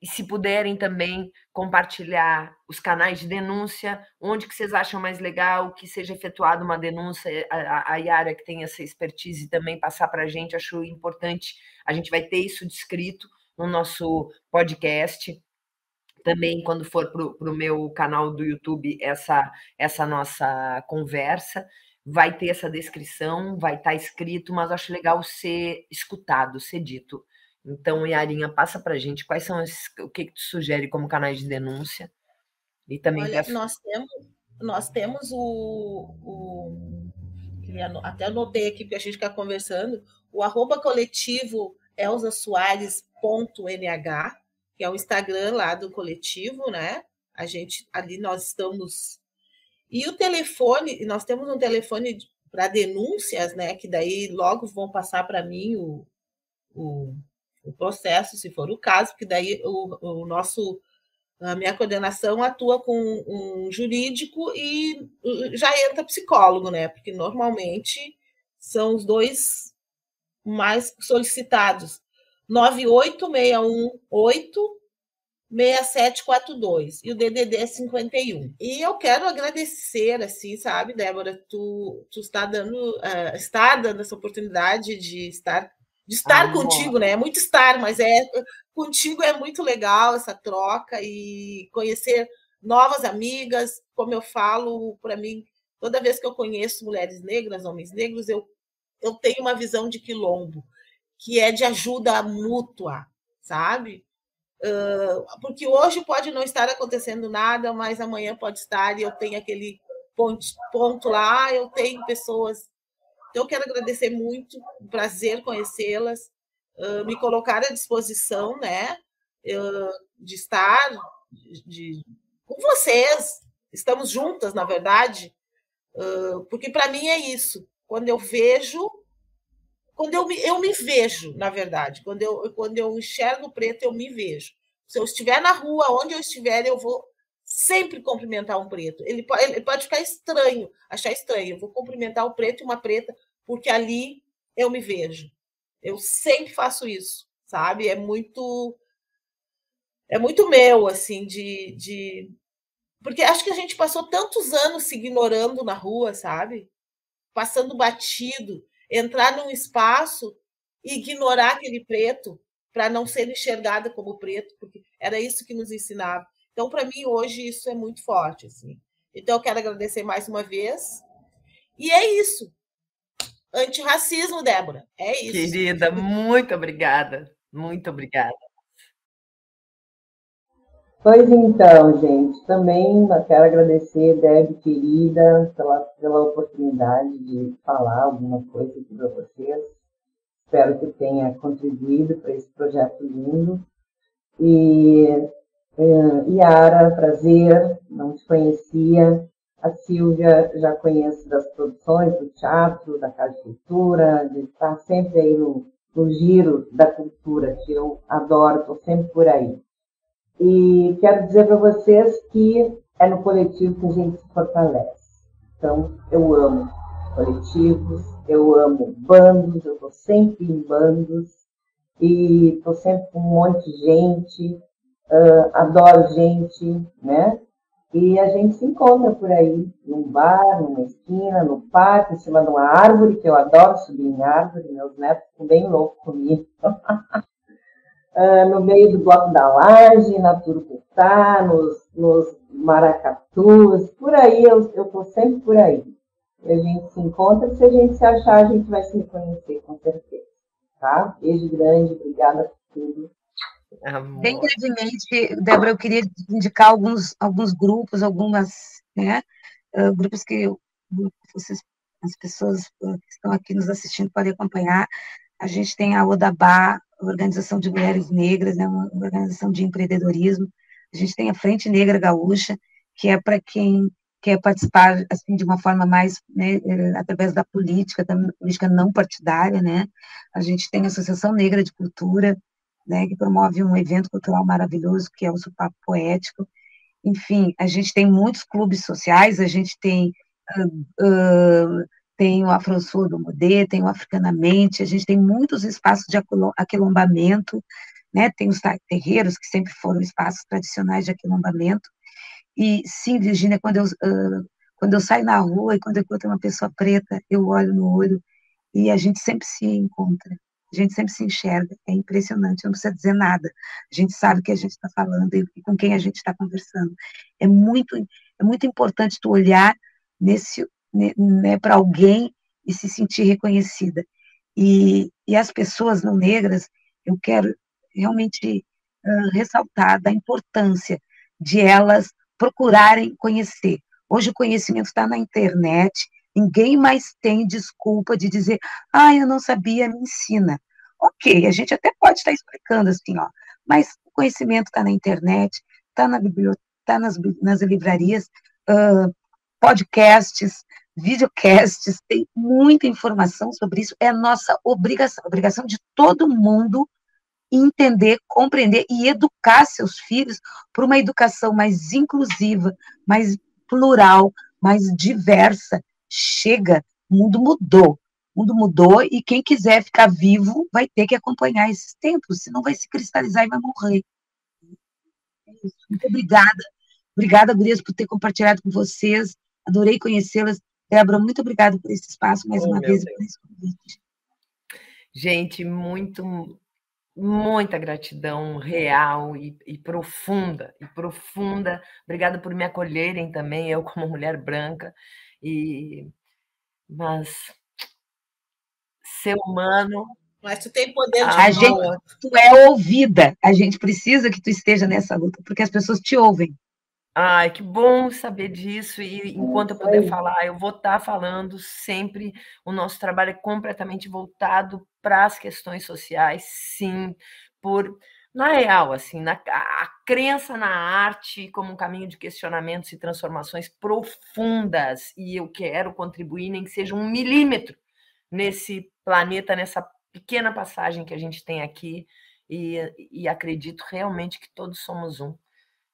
Speaker 1: se puderem também compartilhar os canais de denúncia, onde que vocês acham mais legal que seja efetuada uma denúncia, a Yara, que tem essa expertise, também passar para a gente, acho importante, a gente vai ter isso descrito no nosso podcast, também quando for para o meu canal do YouTube, essa nossa conversa, vai ter essa descrição, vai estar escrito, mas acho legal ser escutado, ser dito. Então, Yarinha, passa para a gente quais são o que tu sugere como canais de denúncia. E também
Speaker 4: olha, nós temos até anotei aqui porque a gente fica conversando, o @coletivo elzasoares.nh, que é o Instagram lá do coletivo, né? Ali nós estamos. E o telefone, nós temos um telefone para denúncias, né? Que daí logo vão passar para mim o processo, se for o caso, porque daí o nosso A minha coordenação atua com um jurídico e já entra psicólogo, né? Porque normalmente são os dois mais solicitados. 98618-6742 e o DDD é 51. E eu quero agradecer, assim, sabe, Débora, tu está dando essa oportunidade de estar contigo, né? É muito estar, mas contigo é muito legal essa troca e conhecer novas amigas. Como eu falo, para mim, toda vez que eu conheço mulheres negras, homens negros, eu tenho uma visão de quilombo, que é de ajuda mútua, sabe? Porque hoje pode não estar acontecendo nada, mas amanhã pode estar, e eu tenho aquele ponto lá, eu tenho pessoas. Então, eu quero agradecer muito, um prazer conhecê-las, me colocar à disposição, né, de estar com vocês. Estamos juntas, na verdade, porque para mim é isso. Quando eu me vejo, na verdade, quando eu enxergo o preto, eu me vejo. Se eu estiver na rua, onde eu estiver, eu vou sempre cumprimentar um preto. Ele pode ficar estranho, achar estranho. Eu vou cumprimentar um preto e uma preta, porque ali eu me vejo. Eu sempre faço isso, sabe? É muito meu, assim, porque acho que a gente passou tantos anos se ignorando na rua, sabe? Passando batido, entrar num espaço e ignorar aquele preto para não ser enxergada como preto, porque era isso que nos ensinava. Então, para mim, hoje, isso é muito forte, assim. Então, eu quero agradecer mais uma vez. E é isso. Antirracismo, Débora. É isso.
Speaker 1: Querida, muito obrigada. Muito obrigada.
Speaker 3: Pois então, gente, também quero agradecer, Deb, querida, pela oportunidade de falar alguma coisa aqui para vocês. Espero que tenha contribuído para esse projeto lindo. E Yara, prazer, não te conhecia. A Silvia já conheço das produções, do teatro, da Casa de Cultura, de estar sempre aí no giro da cultura, que eu adoro, estou sempre por aí. E quero dizer para vocês que é no coletivo que a gente se fortalece. Então, eu amo coletivos, eu amo bandos, eu estou sempre em bandos e estou sempre com um monte de gente, adoro gente, né? E a gente se encontra por aí, num bar, numa esquina, no parque, em cima de uma árvore, que eu adoro subir em árvore, meus netos ficam bem loucos comigo. No meio do bloco da laje, na Turucutá, nos maracatus, por aí, eu estou sempre por aí. E a gente se encontra, se a gente se achar, a gente vai se reconhecer, com certeza. Tá? Beijo grande, obrigada por tudo.
Speaker 1: Amor.
Speaker 5: Bem brevemente, Débora, eu queria indicar alguns grupos, grupos que as pessoas que estão aqui nos assistindo podem acompanhar. A gente tem a Odabá, Organização de Mulheres Negras, né, uma organização de empreendedorismo. A gente tem a Frente Negra Gaúcha, que é para quem quer participar assim, de uma forma mais, né, através da política não partidária. Né? A gente tem a Associação Negra de Cultura, né, que promove um evento cultural maravilhoso, que é o Sopapo Poético. Enfim, a gente tem muitos clubes sociais, a gente tem o Afrosul do Modê, tem o Africanamente, a gente tem muitos espaços de aquilombamento, né? Tem os terreiros, que sempre foram espaços tradicionais de aquilombamento. E sim, Virgínia, quando eu saio na rua e quando eu encontro uma pessoa preta, eu olho no olho e a gente sempre se encontra, a gente sempre se enxerga, é impressionante, não precisa dizer nada, a gente sabe o que a gente está falando e com quem a gente está conversando. É muito importante tu olhar né, para alguém e se sentir reconhecida. E as pessoas não negras, eu quero realmente ressaltar da importância de elas procurarem conhecer. Hoje o conhecimento está na internet, ninguém mais tem desculpa de dizer, eu não sabia, me ensina. Ok, a gente até pode estar explicando assim, mas o conhecimento está na internet, está na biblioteca, está nas livrarias, podcasts, videocasts, tem muita informação sobre isso, é a nossa obrigação de todo mundo entender, compreender e educar seus filhos para uma educação mais inclusiva, mais plural, mais diversa. Chega, o mundo mudou e quem quiser ficar vivo vai ter que acompanhar esses tempos, senão vai se cristalizar e vai morrer. É isso. Muito obrigada, gurias, por ter compartilhado com vocês, adorei conhecê-las. Débora, muito obrigada por esse espaço mais uma vez e por esse convite.
Speaker 1: Gente, muita gratidão real e profunda, Obrigada por me acolherem também, eu como mulher branca. Mas ser humano...
Speaker 4: Mas tu tem poder de
Speaker 5: tu é ouvida. A gente precisa que tu esteja nessa luta, porque as pessoas te ouvem.
Speaker 1: Ai, que bom saber disso, e enquanto eu puder falar, eu vou estar falando sempre. O nosso trabalho é completamente voltado para as questões sociais, sim, na real, assim, a crença na arte como um caminho de questionamentos e transformações profundas, e eu quero contribuir, nem que seja 1 milímetro nesse planeta, nessa pequena passagem que a gente tem aqui, e acredito realmente que todos somos um.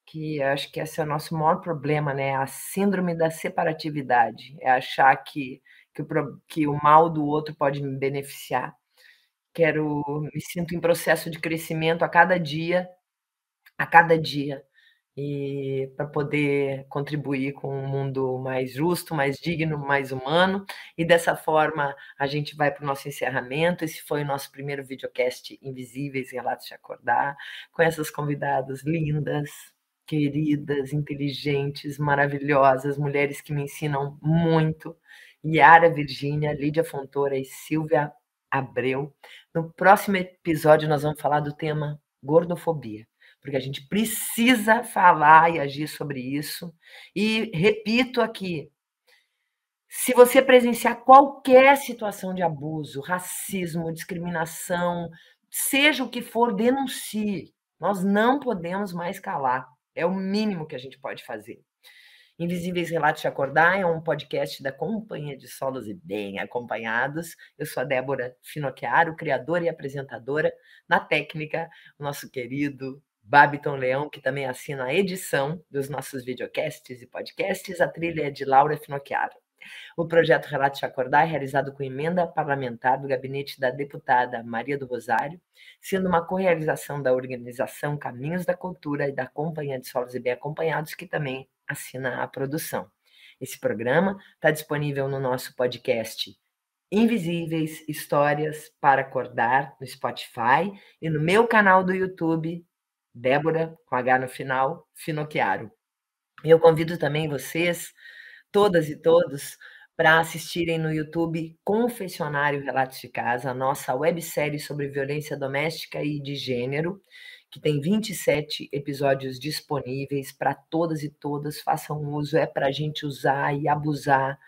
Speaker 1: Que acho que esse é o nosso maior problema, né? A síndrome da separatividade, é achar que o mal do outro pode me beneficiar. Me sinto em processo de crescimento a cada dia, e para poder contribuir com um mundo mais justo, mais digno, mais humano, e dessa forma a gente vai para o nosso encerramento. Esse foi o nosso primeiro videocast Invisíveis Relatos de Acordar, com essas convidadas lindas, queridas, inteligentes, maravilhosas, mulheres que me ensinam muito, Yara Virgínia, Lídia Fontoura e Silvia Abreu. No próximo episódio nós vamos falar do tema gordofobia, porque a gente precisa falar e agir sobre isso. E repito aqui, se você presenciar qualquer situação de abuso, racismo, discriminação, seja o que for, denuncie. Nós não podemos mais calar. É o mínimo que a gente pode fazer. Invisíveis Relatos de Acordar é um podcast da Companhia de Solos e Bem Acompanhados. Eu sou a Débora Finocchiaro, criadora e apresentadora. Na técnica, o nosso querido Babiton Leão, que também assina a edição dos nossos videocasts e podcasts. A trilha é de Laura Finocchiaro. O projeto Relatos de Acordar é realizado com emenda parlamentar do gabinete da deputada Maria do Rosário, sendo uma correalização da organização Caminhos da Cultura e da Companhia de Solos e Bem Acompanhados, que também assina a produção. Esse programa está disponível no nosso podcast Invisíveis Histórias para Acordar, no Spotify, e no meu canal do YouTube, Débora, com H no final, Finocchiaro. Eu convido também vocês, todas e todos, para assistirem no YouTube Confessionário Relatos de Casa, a nossa websérie sobre violência doméstica e de gênero, que tem 27 episódios disponíveis para todas e todas. Façam uso, é para a gente usar e abusar,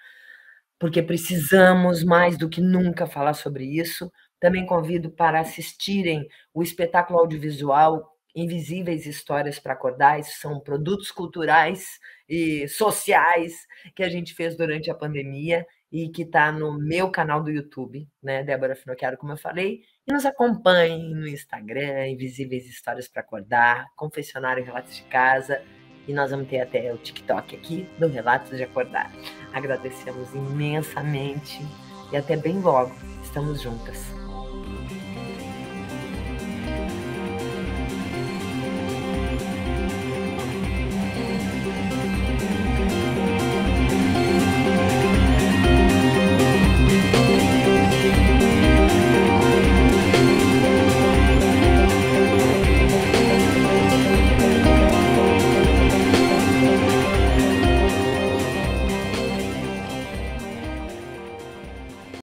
Speaker 1: porque precisamos mais do que nunca falar sobre isso. Também convido para assistirem o espetáculo audiovisual Invisíveis Histórias para Acordar. Isso são produtos culturais e sociais que a gente fez durante a pandemia e que está no meu canal do YouTube, né, Débora Finocchiaro, como eu falei, e nos acompanhem no Instagram, Invisíveis Histórias para Acordar, Confessionário Relatos de Casa, e nós vamos ter até o TikTok aqui do Relatos de Acordar. Agradecemos imensamente e até bem logo. Estamos juntas.